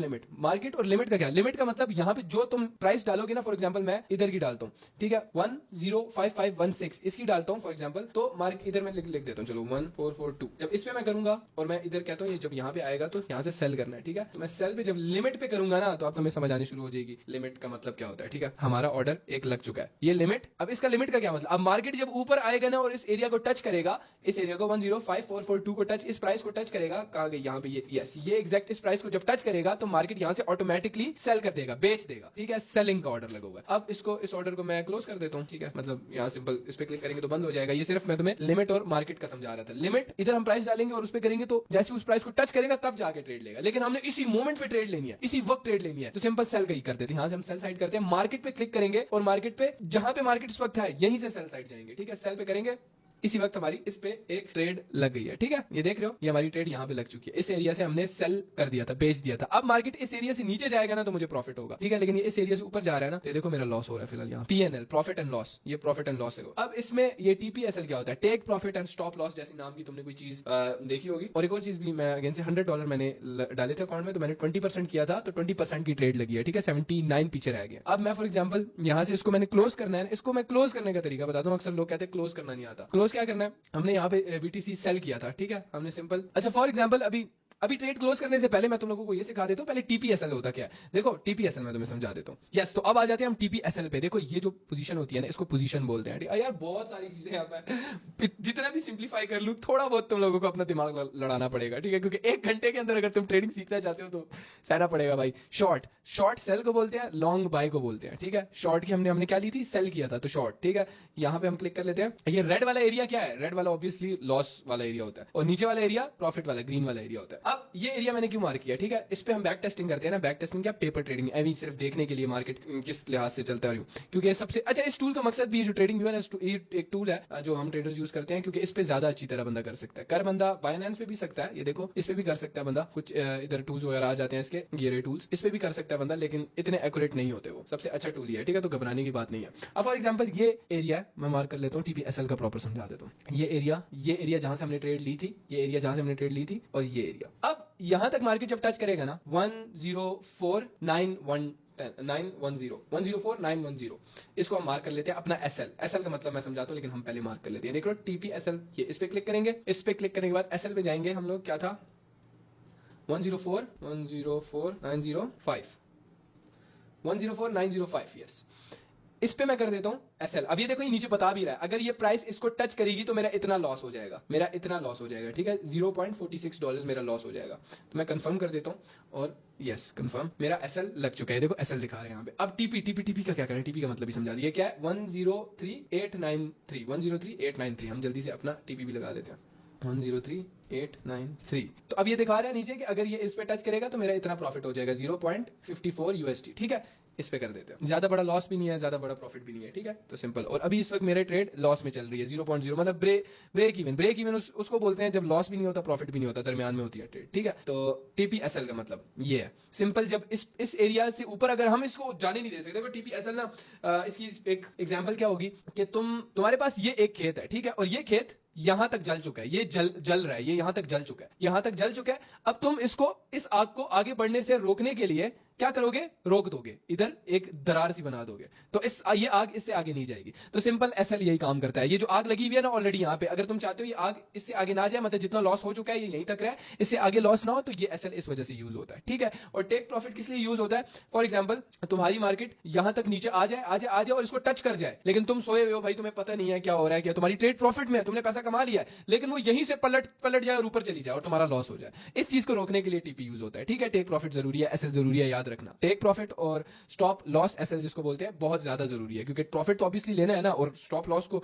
लिमिट का क्या, लिमिट का मतलब यहाँ पे जो तुम प्राइस डालोगे ना, फॉर एग्जाम्पल मैं इधर की डालता हूँ, ठीक है 105516 इसकी डालता हूँ फॉर एग्जाम्पल, तो मार्केट इधर मैं लिख देता हूँ, चलो 1442। जब इस पे मैं करूंगा और मैं इधर कहता हूँ, जब यहाँ पे आएगा तो यहाँ से सेल करना है, ठीक है। तो मैं सेल पे जब लिमिट पे करूंगा ना, तो आप तुम्हें समझ आनी शुरू हो जाएगी लिमिट का मतलब क्या होता है, ठीक है। हमारा ऑर्डर एक लग चुका है। ये लिमिट, अब इसका लिमिट का क्या मतलब, अब मार्केट जब ऊपर आएगा ना और इस एरिया को टच करेगा, इस एरिया को 105442 को टच, इस प्राइस को टच करेगा, कहां गई, यहाँ पे ये, यस, ये एग्जैक्ट इस प्राइस को जब टच करेगा तो मार्केट यहां से ऑटोमेटिकली सेल कर देगा, बेच देगा, ठीक है, सेलिंग का ऑर्डर लगा हुआ है। अब इसको, इस ऑर्डर को मैं क्लोज कर देता हूं, ठीक है, मतलब यहाँ सिंपल इस पे क्लिक करेंगे तो बंद हो जाएगा। ये सिर्फ मैं तुम्हें लिमिट और मार्केट का समझा रहा था। लिमिट इधर हम प्राइस डालेंगे और उस पे करेंगे तो जैसे उस प्राइस को टच करेगा तब जाके ट्रेड लेगा, लेकिन हमने इसी मोमेंट पे ट्रेड लेनी है, इसी वक्त ट्रेड लेनी है, तो सिंपल सेल का ही कर देते हैं। यहां से हम सेल साइड करते हैं, मार्केट पे क्लिक करेंगे और मार्केट पे जहां पे मार्केट इस वक्त है यहीं से सेल साइड जाएंगे, ठीक है, सेल पे करेंगे, इसी वक्त हमारी इस पे एक ट्रेड लग गई है, ठीक है, ये देख रहे हो, ये हमारी ट्रेड यहाँ पे लग चुकी है। इस एरिया से हमने सेल कर दिया था, बेच दिया था। अब मार्केट इस एरिया से नीचे जाएगा ना तो मुझे प्रॉफिट होगा, ठीक है, लेकिन ये इस एरिया से ऊपर जा रहा है ना, तो देखो मेरा लॉस हो रहा है फिलहाल यहाँ, पीएनएल, प्रॉफिट एंड लॉस, ये प्रॉफिट एंड लॉस है। अब इसमें ये टीपीएसएल क्या होता है, take profit and stop loss जैसी नाम की तुमने कोई चीज देखी होगी। और एक और चीज भी, मैं अगेन से $100 मैंने डाले थे अकाउंट में, तो मैंने 20% किया था, तो 20% की ट्रेड लगी है, ठीक है, 79 पीछे रह गया। अब मैं फॉर एग्जाम्पल यहाँ से इसको मैंने क्लोज करना है, इसको मैं क्लोज करने का तरीका बताता हूँ। अक्सर लोग कहते हैं क्लोज करना नहीं आता। क्लोज क्या करना है, हमने यहाँ पे बीटीसी सेल किया था, ठीक है, हमने सिंपल, अच्छा फॉर एग्जांपल अभी ट्रेड क्लोज करने से पहले मैं तुम लोगों को ये सिखा देता हूं, पहले टीपीएसएल होता क्या है। देखो टीपीएसएल मैं तुम्हें समझा देता हूं। यस, तो अब आ जाते हैं हम टीपीएसएल पे। देखो ये जो पोजीशन होती है ना, इसको पोजीशन बोलते हैं। यार बहुत सारी चीजें यहाँ पे, जितना भी सिंप्लीफाई कर लूं, थोड़ा बहुत तुम लोगों को अपना दिमाग लड़ाना पड़ेगा, ठीक है, क्योंकि 1 घंटे के अंदर अगर तुम ट्रेडिंग सीखना चाहते हो तो सहना पड़ेगा भाई। शॉर्ट सेल को बोलते हैं, लॉन्ग बाय को बोलते हैं, ठीक है। शॉर्ट की हमने क्या ली थी, सेल किया था, तो शॉर्ट, ठीक है। यहाँ पे हम क्लिक कर लेते हैं। ये रेड वाला एरिया क्या है, रेड वाला ऑब्वियसली लॉस वाला एरिया होता है, और नीचे वाला एरिया प्रॉफिट वाला, ग्रीन वाला एरिया होता है। अब ये एरिया मैंने क्यों मार्क किया, ठीक है, इस पे हम बैक टेस्टिंग करते हैं ना। बैक टेस्टिंग क्या, पेपर ट्रेडिंग, एवी सिर्फ देखने के लिए मार्केट किस लिहाज से चलता है, क्योंकि सबसे अच्छा इस टूल का मकसद भी, जो ट्रेडिंग व्यू है ना, ये एक टूल है जो हम ट्रेडर्स यूज करते हैं, क्योंकि इस पे ज्यादा अच्छी तरह बंदा कर सकता है। कर बंदा बाइनेंस पे भी सकता है, ये देखो इस पे भी कर सकता है बंदा, कुछ इधर टूल्स वगैरह आ जाते हैं इसके, ये टूल्स, इस पे भी कर सकता है बंदा, लेकिन इतने एक्यूरेट नहीं होते वो। सबसे अच्छा टूल है, ठीक है, तो घबराने की बात नहीं है। अब फॉर एग्जांपल ये एरिया मैं मार्क कर लेता हूँ, टीपीएसएल का प्रॉपर समझा देता हूँ। ये एरिया जहां से हमने ट्रेड ली थी, ये एरिया जहां से हमने ट्रेड ली थी, और ये एरिया। अब यहां तक मार्केट जब टच करेगा ना, 104,910 इसको हम मार्क कर लेते हैं अपना एसएल का मतलब मैं समझाता हूं, लेकिन हम पहले मार्क कर लेते हैं। देखो टीपीएसएल, ये इस पे क्लिक करेंगे, इस पे क्लिक करने के बाद एसएल पे जाएंगे हम लोग, क्या था 104,905 यस, इस पे मैं कर देता हूं एसएल। अब ये देखो ये नीचे बता भी रहा है, अगर ये प्राइस इसको टच करेगी तो मेरा इतना लॉस हो जाएगा, ठीक है, $0.46 मेरा लॉस हो जाएगा। तो मैं कंफर्म कर देता हूं, और यस कंफर्म, मेरा एसएल लग चुका है। देखो एसएल दिखा रहे हैं यहाँ पे। अब टीपी का क्या करें, टीपी का मतलब भी समझा दिया, क्या है 103,893 हम जल्दी से अपना टीपी भी लगा देते हैं, 103,893। तो अब ये दिखा रहा है नीचे कि अगर ये इस पे टच करेगा तो मेरा इतना प्रॉफिट हो जाएगा, $0.54, ठीक है। इस पे कर देते हैं, ज्यादा बड़ा लॉस भी नहीं है, ज्यादा बड़ा प्रॉफिट भी नहीं है, ठीक है, तो सिंपल। और अभी इस वक्त मेरे ट्रेड लॉस में चल रही है, 0.0 मतलब ब्रेक इवन उसको बोलते हैं जब लॉस भी नहीं होता, प्रॉफिट भी नहीं होता, दरमियान में होती है ट्रेड, ठीक है। तो टीपीएसएल का मतलब ये है सिंपल, जब इस एरिया से ऊपर अगर हम इसको जाने नहीं दे सकते। देखो टीपीएसएल ना, इसकी एक एग्जाम्पल क्या होगी कि तुम्हारे पास ये एक खेत है, ठीक है, और ये खेत यहां तक जल चुका है, ये जल रहा है, ये यहां तक जल चुका है, अब तुम इस आग को आगे बढ़ने से रोकने के लिए क्या करोगे, रोक दोगे, इधर एक दरार सी बना दोगे, तो ये आग इससे आगे नहीं जाएगी। तो सिंपल एसएल यही काम करता है। ये जो आग लगी हुई है ना ऑलरेडी यहाँ पे, अगर तुम चाहते हो ये आग इससे आगे ना जाए, मतलब जितना लॉस हो चुका है ये यहीं तक रहे, इससे आगे लॉस ना हो, तो ये एसएल इस वजह से यूज होता है, ठीक है। और टेक प्रॉफिट किस लिए यूज होता है, फॉर एग्जाम्पल तुम्हारी मार्केट यहां तक नीचे आ जाए और इसको टच कर जाए, लेकिन तुम सोए हुए हो भाई, तुम्हें पता नहीं है क्या हो रहा है, क्या तुम्हारी ट्रेड प्रॉफिट में, तुमने पैसा कमा लिया है, लेकिन वो यहीं से पलट जाए और ऊपर चली जाए और तुम्हारा लॉस हो जाए। इस चीज को रोकने के लिए टीपी यूज होता है, ठीक है। टेक प्रॉफिट जरूरी है, एसएल जरूरी है, याद रखना। टेक प्रॉफिट और स्टॉप लॉस एसएल जिसको बोलते हैं बहुत ज्यादा जरूरी है, क्योंकि प्रॉफिट तो ऑब्वियसली लेना है ना, और स्टॉप लॉस को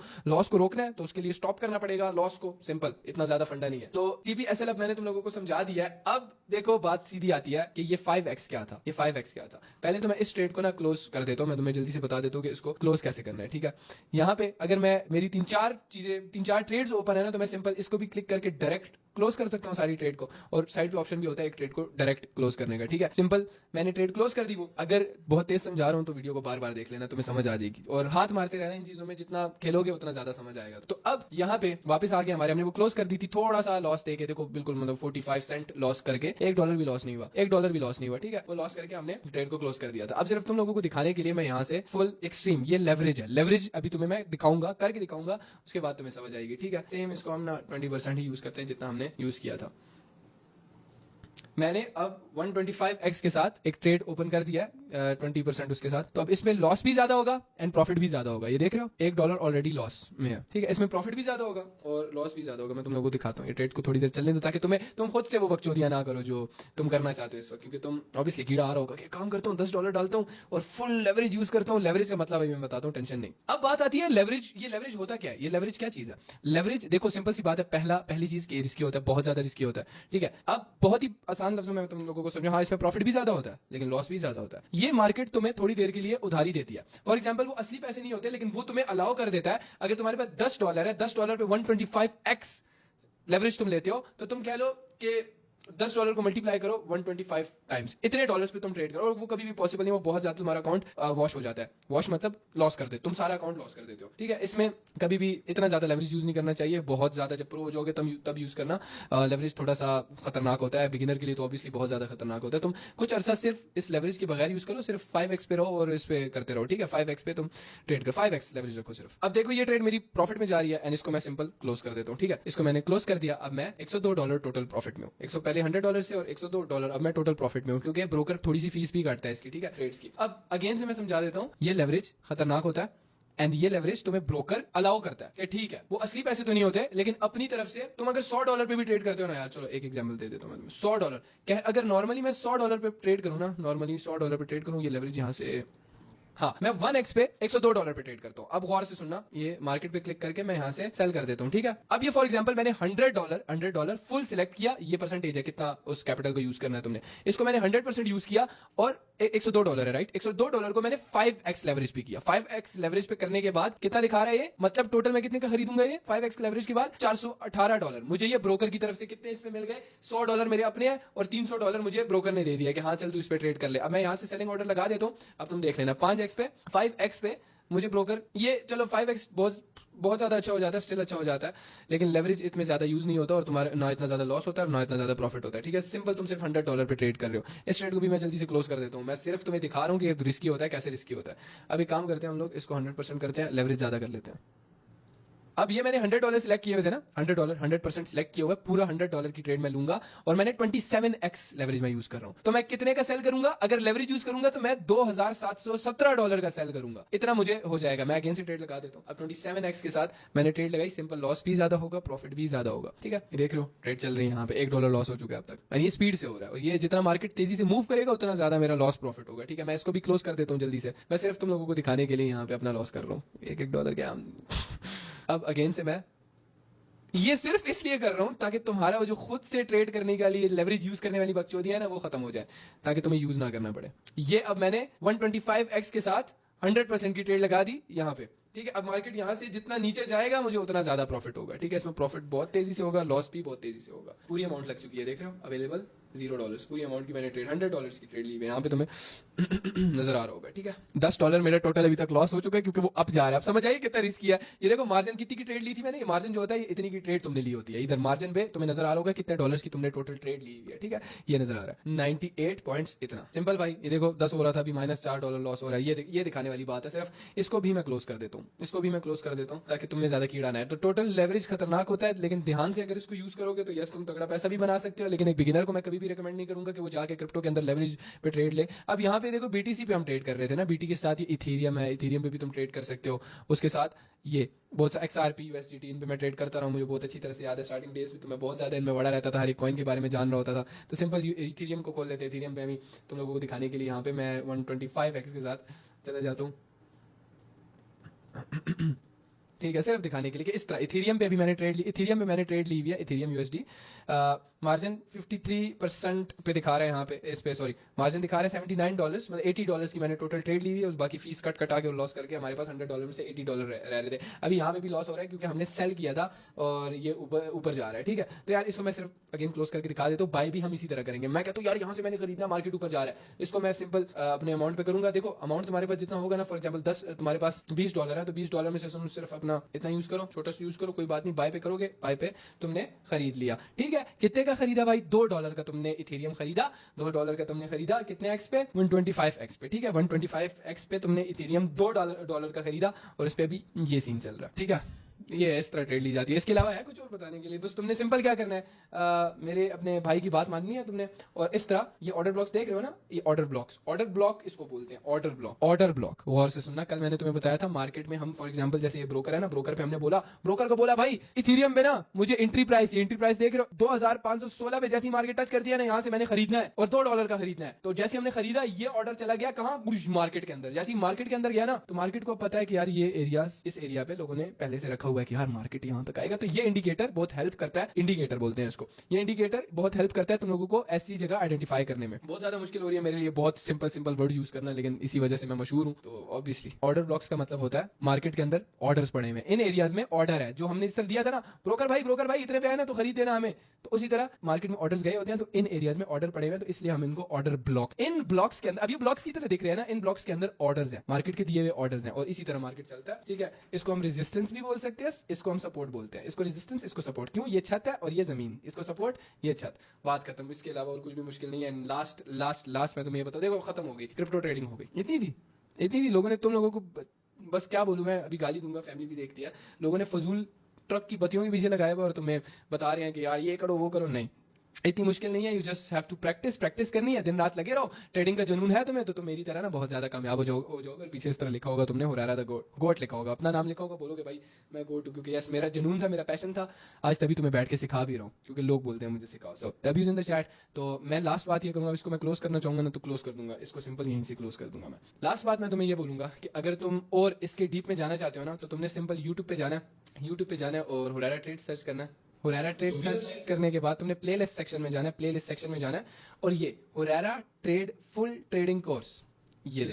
रोकना है, तो उसके लिए स्टॉप करना पड़ेगा लॉस को, सिंपल, इतना ज्यादा फंडा नहीं है। तो टीपीएसएल अब मैंने तुम लोगों को समझा दिया है। अब देखो बात सीधी आती है कि ये 5x क्या था, पहले तो मैं इस ट्रेड को ना क्लोज कर देता हूं, मैं तुम्हें जल्दी से बता देता हूं कि इसको क्लोज कैसे करना है, ठीक है। यहाँ पे अगर मैं मेरी 3-4 ट्रेड्स ओपन है ना, तो मैं सिंपल इसको भी क्लिक करके डायरेक्ट क्लोज कर सकता हूँ सारी ट्रेड को, और साइड पे ऑप्शन भी होता है एक ट्रेड को डायरेक्ट क्लोज करने का, ठीक है। सिंपल मैंने ट्रेड क्लोज कर दी। वो अगर बहुत तेज समझा रहा हूँ तो वीडियो को बार बार देख लेना, तुम्हें समझ आ जाएगी, और हाथ मारते रहना इन चीजों में, जितना खेलोगे उतना ज्यादा समझ आएगा। तो अब यहाँ पे वापस आ गया हमारे, हमने वो क्लोज कर दी थी, थोड़ा सा लॉस देके, देखो बिल्कुल मतलब 45 सेंट लॉस करके, $1 भी लॉस नहीं हुआ, ठीक है। वो लॉस करके हमने ट्रेड को क्लोज कर दिया था। अब सिर्फ तुम लोगों को दिखाने के लिए मैं यहाँ से फुल एक्सट्रीम, ये लेवरेज है, लेवरेज अभी तुम्हें मैं करके दिखाऊंगा, उसके बाद तुम्हें समझ आएगी, ठीक है। सेम इसको हम ना 20% ही यूज करते हैं जितना हमने यूज किया था। मैंने अब 125x के साथ एक ट्रेड ओपन कर दिया है, 20% उसके साथ, तो अब इसमें लॉस भी ज्यादा होगा एंड प्रॉफिट भी ज्यादा होगा। ये देख रहे हो, $1 ऑलरेडी लॉस में है, ठीक है। इसमें प्रॉफिट भी ज्यादा होगा और लॉस भी ज्यादा होगा। मैं तुम लोगों को दिखाता हूँ, ये ट्रेड को थोड़ी देर चलने दो ताकि तुम खुद से वो बकचोदियां ना करो जो तुम करना चाहते हो इस वक्त, क्योंकि तुम ऑब्वियसली कीड़ा आ रहा होगा कि काम करता हूँ, $10 डालता हूँ और फुल लेवरेज यूज करता हूँ। लेवरेज का मतलब मैं बताता हूँ, टेंशन नहीं। अब बात आती है लेवरेज। ये लेवरेज होता क्या है? ये लेवरेज क्या चीज है? लेवरेज देखो सिंपल सी बात है, पहली चीज की रिस्की होता है, बहुत ज्यादा रिस्की होता है, ठीक है। अब बहुत ही आसान लफ्जों में तुम लोगों को समझो, हाँ इसमें प्रॉफिट भी ज्यादा होता है लेकिन लॉस भी ज्यादा होता है। ये मार्केट तुम्हें थोड़ी देर के लिए उधारी देती है। फॉर एग्जांपल वो असली पैसे नहीं होते लेकिन वो तुम्हें अलाउ कर देता है। अगर तुम्हारे पास $10 है, $10 पे 125x लेवरेज तुम लेते हो, तो तुम कह लो कि $10 को मल्टीप्लाई करो 125 टाइम्स, इतने डॉलर्स पे तुम ट्रेड करो। और वो कभी भी पॉसिबल नहीं, वो बहुत ज्यादा तुम्हारा अकाउंट वॉश हो जाता है। वॉश मतलब लॉस कर दे, तुम सारा अकाउंट लॉस कर देते हो, ठीक है। इसमें कभी भी इतना ज्यादा लेवरेज यूज नहीं करना चाहिए, बहुत ज्यादा जब प्रो हो जाओगे तब यूज करना। लेवरेज थोड़ा सा खतरनाक होता है, बिगिनर के लिए तो ऑब्वियसली बहुत ज्यादा खतरनाक होता है। तुम कुछ अर्सा सिर्फ इस लेवरेज के बगैर यूज करो, सिर्फ 5x पे रहो और इस पे करते रहो, ठीक है। 5x पे तुम ट्रेड करो, 5x लेवरेज रखो सिर्फ। अब देखो ये ट्रेड मेरी प्रॉफिट में जा रही है एंड इसको मैं सिंपल क्लोज कर देता हूँ, ठीक है। इसको मैंने क्लोज कर दिया। अब मैं $102 टोटल प्रॉफिट में हूँ। 100 पहले $100 से और $102 अब मैं टोटल प्रॉफिट में हूं, क्योंकि ब्रोकर थोड़ी सी फीस भी काटता है इसकी, ठीक है, ट्रेड्स की। अब अगेन से मैं समझा देता हूं, ये लेवरेज खतरनाक होता है एंड ये लेवरेज तुम्हें ब्रोकर अलाउ करता है कि ठीक है वो असली पैसे तो नहीं होते लेकिन अपनी तरफ से तुम अगर $100 पे भी ट्रेड करते हो ना यार, चलो एक एग्जांपल दे देता हूं मैं। $100 अगर नॉर्मली मैं $100 पे ट्रेड करूं ना, नॉर्मली $100 पे ट्रेड करूं, ये लेवरेज यहां से, हाँ मैं 1x पे $102 पे ट्रेड करता हूँ। अब गौर से सुनना, ये मार्केट पे क्लिक करके मैं यहाँ से सेल कर देता हूँ, ठीक है। अब ये फॉर एग्जांपल मैंने $100 फुल सिलेक्ट किया, ये परसेंटेज है कितना उस कैपिटल को यूज करना है तुमने, इसको मैंने 100% यूज किया और $102 है, राइट। $102 को मैंने 5x लेवरेज पे किया। 5x लेवरेज पे करने के बाद कितना दिखा रहा है ये, मतलब टोटल मैं कितने का खरीदूंगा ये 5x लेवरेज के बाद? $418। मुझे ये ब्रोकर की तरफ से कितने इसमें मिल गए? $100 मेरे अपने हैं और $300 मुझे ब्रोकर ने दे दिया कि हाँ चल तू इस पे ट्रेड कर ले। अब मैं यहाँ से सेलिंग ऑर्डर लगा देता हूँ। अब तुम देख लेना 5x पे 5x पे मुझे ब्रोकर, ये चलो 5x बहुत ज्यादा अच्छा हो जाता है, स्टिल अच्छा हो जाता है, लेकिन लेवरेज इतने ज्यादा यूज नहीं होता और तुम्हारा ना इतना ज्यादा लॉस होता है और ना इतना ज्यादा प्रॉफिट होता है, ठीक है। सिंपल तुम सिर्फ $100 पे ट्रेड कर रहे हो। इस ट्रेड को भी मैं जल्दी से क्लोज कर देता हूँ। मैं सिर्फ तुम्हें दिखा रहा हूँ कि रिस्की होता है, कैसे रिस्की होता है। अभी काम करते हैं हम लोग, इसको 100% करते हैं, लेवरेज ज्यादा कर लेते हैं। अब ये मैंने $100 सिलेक्ट किए हुए थे ना, $100 सिलेक्ट किया हुआ है, पूरा $100 की ट्रेड में लूंगा और मैंने 27x लेवरेज में यूज कर रहा हूं। तो मैं कितने का सेल करूंगा? अगर लेवरेज यूज करूंगा तो मैं $2717 का सेल करूंगा, इतना मुझे हो जाएगा। मैं अगेन से ट्रेड लगा देता हूं। अब 27x के साथ मैंने ट्रेड लगाई, सिंपल लॉस भी ज्यादा होगा, प्रॉफिट भी ज्यादा होगा, ठीक है। देख रहे हो ट्रेड चल रही है, यहाँ पे $1 लॉस हो चुका है अब तक और ये स्पीड से हो रहा है। और ये जितना मार्केट तेजी से मूव करेगा उतना ज्यादा मेरा लॉस प्रॉफिट होगा, ठीक है। मैं इसको भी क्लोज कर देता हूँ जल्दी से। मैं सिर्फ तुम लोगों को दिखाने के लिए यहाँ पे अपना लॉस कर रहा हूँ, $1 क्या। अब अगेन से मैं ये सिर्फ इसलिए कर रहा हूं ताकि तुम्हारा वो जो खुद से ट्रेड करने के लिए लेवरेज यूज करने वाली बकचोदी है ना, वो खत्म हो जाए, ताकि तुम्हें यूज ना करना पड़े। ये अब मैंने 125x के साथ 100% की ट्रेड लगा दी यहाँ पे, ठीक है। अब मार्केट यहाँ से जितना नीचे जाएगा मुझे उतना ज्यादा प्रॉफिट होगा, ठीक है। इसमें प्रॉफिट बहुत तेजी से होगा, लॉस भी बहुत तेजी से होगा। पूरी अमाउंट लग चुकी है, देख रहे हो, अवेलेबल $0। पूरी अमाउंट की मैंने ट्रेड $100 की ट्रेड ली है, यहाँ पे तुम्हें नजर आ रहा होगा, ठीक है। $10 मेरा टोटल अभी तक लॉस हो चुका है क्योंकि वो अप जा रहा है। अब समझ आइए कितना रिस्क किया। ये देखो मार्जिन कितनी की ट्रेड ली थी मैंने, ये मार्जिन जो होता है इतनी की ट्रेड तुमने ली होती है। इधर मार्जिन पे तुम्हें नजर आ रहा होगा कितने डॉलर्स की तुमने टोटल ट्रेड ली हुई है, ठीक है। ये नजर आ रहा है 98 पॉइंट्स, इतना सिंपल भाई। ये देखो 10 हो रहा था, अभी -$4 लॉस हो रहा है। ये दिखाने वाली बात है सिर्फ। इसको भी मैं क्लोज कर देता हूँ, इसको भी मैं क्लोज कर देता हूँ ताकि तुम्हें ज्यादा कीड़ा ना है। तो टोटल लेवरेज खतरनाक होता है, लेकिन ध्यान से अगर इसको यूज करोगे तो यस तुम तगड़ा पैसा भी बना सकते हो। लेकिन एक बिगिनर को मैं कभी भी रिकमेंड नहीं करूंगा कि वो जाके क्रिप्टो के अंदर लेवरेज पे ट्रेड ले। अब यहाँ पे देखो बीटीसी पे हम ट्रेड कर रहे थे ना, बीटी के साथ ये इथेरियम है, इथेरियम पे भी तुम ट्रेड कर सकते हो। उसके साथ ये बहुत सा XRP USDT इन पे मैं ट्रेड करता रहा हूँ, मुझे बहुत अच्छी तरह से याद है। स्टार्टिंग डेज में तो मैं बहुत ज्यादा इनमें बड़ा रहता था, हर एक कॉइन के बारे में जान रहा होता था। तो सिंपल इथेरियम को खोल लेते। इथेरियम पे अभी तुम लोगों को दिखाने के लिए यहाँ पे मैं 125x के साथ चला जाता हूँ, ठीक है, सिर्फ दिखाने के लिए कि इस तरह। इथेरियम पे अभी मैंने ट्रेड ली, इथेरियम पे मैंने ट्रेड ली हुई है, इथेरियम USD। मार्जिन 53% पे दिखा रहे हैं यहाँ पे, इस पे सॉरी मार्जिन दिखा रहे हैं $79, मतलब $80 की मैंने टोटल ट्रेड ली हुई है। उस बाकी फीस कटा के और लॉस करके हमारे पास $100 में से $80 रह रहे थे। अभी यहाँ पे भी लॉस हो रहा है क्योंकि हमने सेल किया था और ये ऊपर जा रहा है, ठीक है। तो यार इसको मैं सिर्फ अगेन क्लोज करके दिखा देता हूँ। बाय भी हम इसी तरह करेंगे। मैं कहता हूँ यार यहाँ से मैंने खरीदना, मार्केट ऊपर जा रहा है, इसको मैं सिंपल अपने अमाउंट पे करूंगा। देखो अमाउंट तुम्हारे पास जितना होगा ना, फॉर एग्जाम्पल 10 तुम्हारे पास $20 है तो $20 में से तुम सिर्फ अपना इतना यूज करो, छोटा सा यूज करो, कोई बात नहीं। बाय पे करोगे, बाय पे तुमने खरीद लिया, ठीक है। कितने का खरीदा भाई? $2 का तुमने इथेरियम खरीदा, $2 का तुमने खरीदा कितने एक्स पे? 125x पे, ठीक है। 125x पे तुमने इथेरियम $2 का खरीदा और इस पे भी ये सीन चल रहा है, ठीक है। ये इस तरह ट्रेड ली जाती है। इसके अलावा है कुछ और बताने के लिए? बस तुमने सिंपल क्या करना है, मेरे अपने भाई की बात माननी है तुमने, और इस तरह ये ऑर्डर ब्लॉक्स देख रहे हो ना, ये ऑर्डर ब्लॉक्स, ऑर्डर ब्लॉक इसको बोलते हैं, ऑर्डर ब्लॉक। ऑर्डर ब्लॉक गौर से सुनना, कल मैंने तुम्हें बताया था मार्केट में हम फॉर एग्जांपल जैसे ये ब्रोकर है ना, ब्रोकर पे हमने बोला, ब्रोकर को बोला भाई इथेरियम पे ना मुझे एंट्री प्राइस देख रहे हो 2516 पे, जैसी मार्केट टच कर दिया ना, यहाँ से मैंने खरीदना है और $2 का खरीदना है। तो जैसे हमने खरीदा ये ऑर्डर चला गया कहाँ, मार्केट के अंदर। जैसे मार्केट के अंदर गया ना, तो मार्केट को पता है कि यार ये एरिया, इस एरिया पे लोगों ने पहले से रखा हुआ है कि यार मार्केट यहाँ तक आएगा। तो ये इंडिकेटर बहुत हेल्प करता है, इंडिकेटर बोलते हैं इसको, ये इंडिकेटर बहुत हेल्प करता है तुम लोगों को ऐसी जगह आइडेंटिफाई करने में। बहुत ज्यादा मुश्किल हो रही है मेरे लिए बहुत सिंपल वर्ड यूज करना, लेकिन इसी वजह से मैं मशहूर हूँ। तो ऑब्वियसली ऑर्डर ब्लॉक्स का मतलब होता है मार्केट के अंदर ऑर्डर्स पड़े हुए, इन एरियाज में ऑर्डर है, जो हमने इस तरह दिया था ना, ब्रोकर भाई इतने पे है ना तो खरीद देना हमें, तो उसी तरह मार्केट में ऑर्डर्स गए होते हैं, तो इन एरियाज में ऑर्डर पड़े हुए, तो इसलिए हम इनको ऑर्डर ब्लॉक, इन ब्लॉक्स के अंदर, अब ये ब्लॉक्स की तरह दिख रहे हैं ना, इन ब्लॉक्स के अंदर ऑर्डर्स है, मार्केट के दिए हुए ऑर्डर्स हैं, और इसी तरह मार्केट चलता है। ठीक है, इसको हम रेजिस्टेंस भी बोल सकते हैं, इसको हम सपोर्ट बोलते हैं, इसको रेजिस्टेंस, इसको सपोर्ट। क्यों? ये छत है और ये जमीन, इसको सपोर्ट, ये छत, बात खत्म। इसके अलावा और कुछ भी मुश्किल नहीं है। लास्ट मैं तुम्हें ये बता, देखो खत्म हो गई, क्रिप्टो ट्रेडिंग हो गई। इतनी थी लोगों ने, तुम लोगों को बस क्या बोलूं मैं, अभी गाली दूंगा, फैमिली भी देखती है, लोगों ने फजूल ट्रक की बत्तियों के पीछे लगाया हुआ और तुम्हें बता रहे हैं कि यार ये करो वो करो। नहीं, इतनी मुश्किल नहीं है, you just have to practice करनी है, दिन रात लगे रहो। ट्रेडिंग का जुनून है तुम्हें तो तुम मेरी तरह ना बहुत ज्यादा कामयाब हो जाओगे। पीछे इस तरह लिखा होगा तुमने, हुरैरा द गोट लिखा होगा, अपना नाम लिखा होगा, बोलोगे भाई मैं गोट हूं, क्योंकि यस मेरा जुनून था, मेरा पैशन था, आज तभी तुम्हें बैठ के सिखा भी रहा हूँ, क्योंकि लोग बोलते हैं मुझे सिखाओ। सो डब्ल्यूज इन द चैट। तो मैं लास्ट बात ये करूंगा, इसको मैं क्लोज करना चाहूंगा ना, तो क्लोज कर दूंगा इसको, सिंपल यहीं से क्लोज कर दूंगा मैं। लास्ट बात मैं तुम्हें ये बोलूंगा कि अगर तुम और इसके डीप में जाना चाहते हो ना, तो तुमने सिंपल यूट्यूब पे जाना है और हुरैरा ट्रेड सर्च करना है। हुरैरा ट्रेड सर्च करने के बाद तुमने प्लेलिस्ट सेक्शन में जाना है, और ये Huraira trade full trading course, ये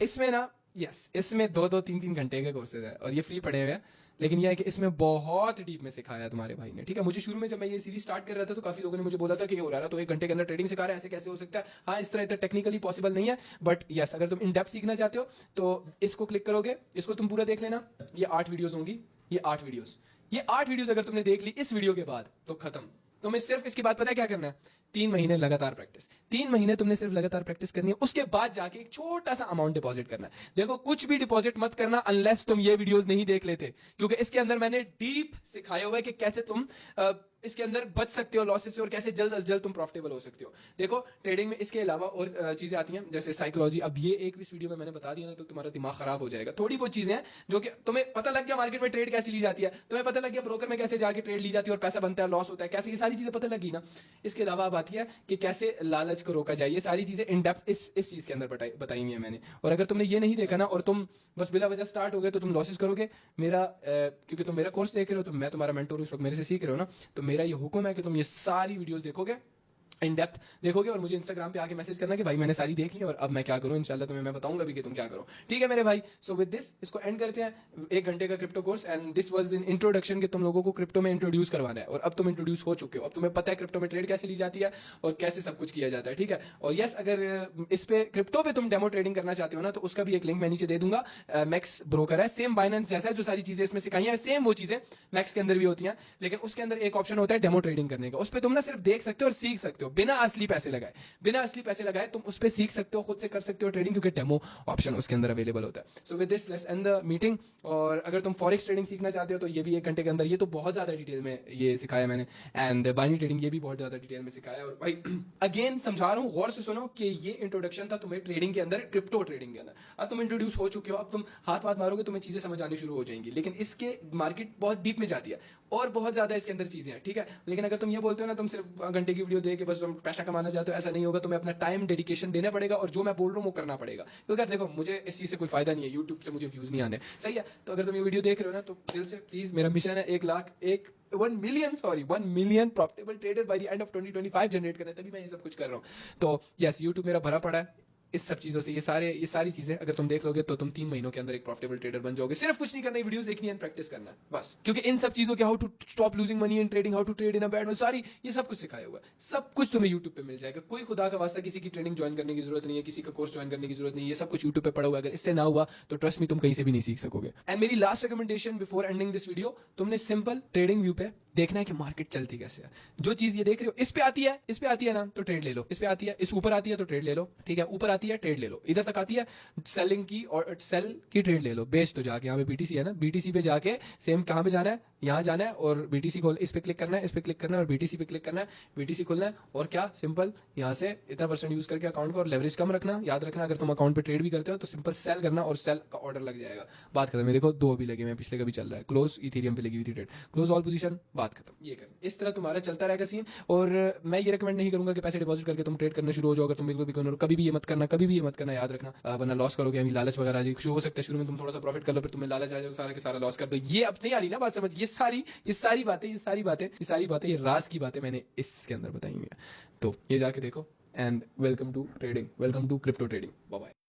इसमें ना, यस इसमें 2-3 घंटे के कोर्सेज है, और ये फ्री पड़े हुए हैं, लेकिन यह है कि इसमें बहुत डीप में सिखाया है तुम्हारे भाई ने। ठीक है, मुझे शुरू में जब मैं ये सीरीज स्टार्ट कर रहा था तो काफी लोगों ने मुझे बोला था कि हुरैरा तो 1 घंटे के अंदर ट्रेडिंग सिखा रहा है, ऐसे कैसे हो सकता है। हाँ, इस तरह टेक्निकली पॉसिबल नहीं है, बट यस अगर तुम इन डेप्थ सीखना चाहते हो तो इसको क्लिक करोगे, इसको तुम पूरा देख लेना। ये 8 वीडियोज होंगी, ये 8 वीडियोस अगर तुमने देख ली इस वीडियो के बाद तो खत्म। तुम्हें सिर्फ इसके बाद पता है क्या करना है, 3 महीने लगातार प्रैक्टिस, 3 महीने तुमने सिर्फ लगातार प्रैक्टिस करनी है। उसके बाद जाके एक छोटा सा अमाउंट डिपॉजिट करना है। देखो कुछ भी डिपॉजिट मत करना अनलेस तुम ये वीडियोस नहीं देख लेते, क्योंकि इसके अंदर मैंने डीप सिखाया हुआ है कि कैसे तुम इसके अंदर बच सकते हो लॉसेस से, और कैसे जल्द अज जल्द तुम प्रॉफिटेबल हो सकते हो। देखो ट्रेडिंग में इसके अलावा और चीजें आती हैं, जैसे साइकोलॉजी। अब ये एक इस वीडियो में मैंने बता दिया ना तो तुम्हारा दिमाग खराब हो जाएगा। थोड़ी बहुत चीजें हैं जो कि तुम्हें पता लग गया मार्केट में ट्रेड कैसे ली जाती है, तुम्हें पता लग गया ब्रोकर में कैसे जाके ट्रेड ली जाती है और पैसा बनता है, लॉस होता है कैसे, ये सारी चीजें पता लगी ना। इसके अलावा अब आती है कि कैसे लालच को रोका जाए, ये सारी चीजें इन डेप्थ इस चीज के अंदर बताई हुई है मैंने। और अगर तुमने ये नहीं देखा ना और तुम बस बिला वजह स्टार्ट हो गए तो तुम लॉसेस करोगे। क्योंकि तुम मेरा कोर्स देख रहे हो, तो मैं तुम्हारा मेंटर हूं, इस वक्त मेरे से सीख रहे हो ना, तो मेरा ये हुक्म है कि तुम ये सारी वीडियोस देखोगे, इन डेप्थ देखोगे, और मुझे इंस्टाग्राम पे आके मैसेज करना कि भाई मैंने सारी देख ली और अब मैं क्या करूं। इंशाल्लाह तुम्हें मैं बताऊंगा भी कि तुम क्या करो। ठीक है मेरे भाई, सो विद दिस इसको एंड करते हैं। 1 घंटे का crypto course, and this was in introduction कि तुम लोगों को क्रिप्टो में इंट्रोड्यूस करवाना है, और अब तुम इंट्रोड्यूस हो चुके हो, अब तुम्हें पता है क्रिप्टो में ट्रेड कैसे ली जाती है और कैसे सब कुछ किया जाता है। ठीक है, और यस अगर इस पे क्रिप्टो पे तुम डेमो ट्रेडिंग करना चाहते हो ना, तो उसका भी एक लिंक मैं नीचे दे दूंगा। मैक्स ब्रोकर है, सेम बाइनेंस जैसा है, जो सारी चीजें इसमें सिखाई हैं सेम वो चीजें मैक्स के अंदर भी होती हैं, लेकिन उसके अंदर एक ऑप्शन होता है डेमो ट्रेडिंग करने का। उस पर तुम ना सिर्फ देख सकते हो और सीख सकते हो बिना असली पैसे लगाए तुम उस पर सीख सकते हो, खुद से कर सकते हो ट्रेडिंग, क्योंकि डेमो ऑप्शन उसके अंदर अवेलेबल होता है। So with this let's end the meeting. और अगर तुम फॉरेक्स ट्रेडिंग सीखना चाहते हो तो ये भी 1 घंटे के अंदर, ये तो बहुत ज्यादा डिटेल में ये सिखाया मैंने, एंड बाइनरी ट्रेडिंग ये भी बहुत ज्यादा डिटेल में सिखाया। और भाई अगेन समझा रहा हूँ, गौर से सुनो कि ये इंट्रोडक्शन था तुम्हें ट्रेडिंग के अंदर, क्रिप्टो ट्रेडिंग के अंदर। अब तुम इंट्रोड्यूस हो चुके हो, अब तुम हाथ मारोगे तुम्हें चीजें समझ आनी शुरू हो जाएंगी, लेकिन इसके मार्केट बहुत डीप में जाती है और बहुत ज्यादा इसके अंदर चीजें हैं। ठीक है, लेकिन अगर तुम ये बोलते हो ना तुम सिर्फ घंटे की वीडियो देख के बस तुम पैसा कमाना चाहते हो, ऐसा नहीं होगा। तुम्हें अपना टाइम डेडिकेशन देना पड़ेगा, और जो मैं बोल रहा हूँ वो करना पड़ेगा, क्योंकि देखो मुझे इस चीज से कोई फायदा नहीं है, यूट्यूब से मुझे व्यूज नहीं आने, सही है। तो अगर तुम ये वीडियो देख रहे हो ना तो दिल से प्लीज, मेरा मिशन है 1 million profitable trader by the end of 2025 generate करना है, तभी मैं ये सब कुछ कर रहा हूँ। तो यस यूट्यूब मेरा भरा पड़ा है इस सब चीजों से, ये सारी चीजें अगर तुम देख लोगे तो तुम 3 महीनों के अंदर एक प्रॉफिटेबल ट्रेडर बन जाओगे। सिर्फ कुछ नहीं करना, वीडियोस देखनी है, प्रैक्टिस करना है बस। क्योंकि इन सब चीजों के how to stop losing money in trading, how to trade in a bad, सारी ये सब कुछ सिखाया हुआ है, सब कुछ तुम्हें यूट्यूब पे मिल जाएगा। कोई खुदा का वास्ता किसी की ट्रेनिंग ज्वाइन करने की जरूरत नहीं है, किसी का कोर्स ज्वाइन करने की जरूरत नहीं है, ये सब कुछ यूट्यूब पे पड़ा हुआ है। अगर इससे ना हुआ तो ट्रस्ट मी तुम कहीं से भी नहीं सीख सकोगे। एंड मेरी last recommendation before ending this video, तुमने सिंपल ट्रेडिंग व्यू पे देखना है कि मार्केट चलती कैसे है। जो चीज ये देख रहे हो इस पे आती है ना तो ट्रेड ले लो, इस पे आती है, इस ऊपर आती है तो ट्रेड ले लो, ठीक है, ऊपर आती है ट्रेड ले लो, इधर तक आती है सेलिंग की और सेल की ट्रेड ले लो, बेच तो जाके यहाँ पे बीटीसी है ना, बीटीसी पे जाके सेम कहाँ पे जाना है, यहाँ जाना है और बीटीसी खोल, इस पे क्लिक करना है, इस पे क्लिक करना है और बीटीसी पे क्लिक करना है, बीटीसी खोलना है और क्या सिंपल यहाँ से इतना % यूज करके अकाउंट को और लेवरेज कम रखना, याद रखना अगर तुम अकाउंट पे ट्रेड भी करते हो तो सिंपल सेल करना और सेल का ऑर्डर लग जाएगा। बात खत्म है। देखो 2 अभी लगे हुए, पिछले का भी चल रहा है, क्लोज इथेरियम पे लगी हुई थी ट्रेड, क्लोज ऑल पोजीशन, बात खत्म। ये करना, इस तरह तुम्हारा चलता रहेगा सीन। और मैं ये रिकमेंड नहीं करूंगा कि पैसे डिपॉजिट करके तुम ट्रेड करना शुरू हो जाओ, अगर तुम बिल्कुल भी करो, कभी भी ये मत करना, कभी भी ये मत करना, याद रखना, वरना लॉस करोगे। अभी लालच वगैरह आ जाए, हो सकता है शुरू में तुम थोड़ा सा प्रॉफिट कर लो, फिर तुम्हें लालच आ जाए सारा के सारा लॉस कर दो। ये अब नहीं आ रही ना बात समझ, ये सारी बातें ये राज की बातें मैंने इसके अंदर बताई हुई है। तो ये जाके देखो and welcome to trading, welcome to crypto trading. Bye bye.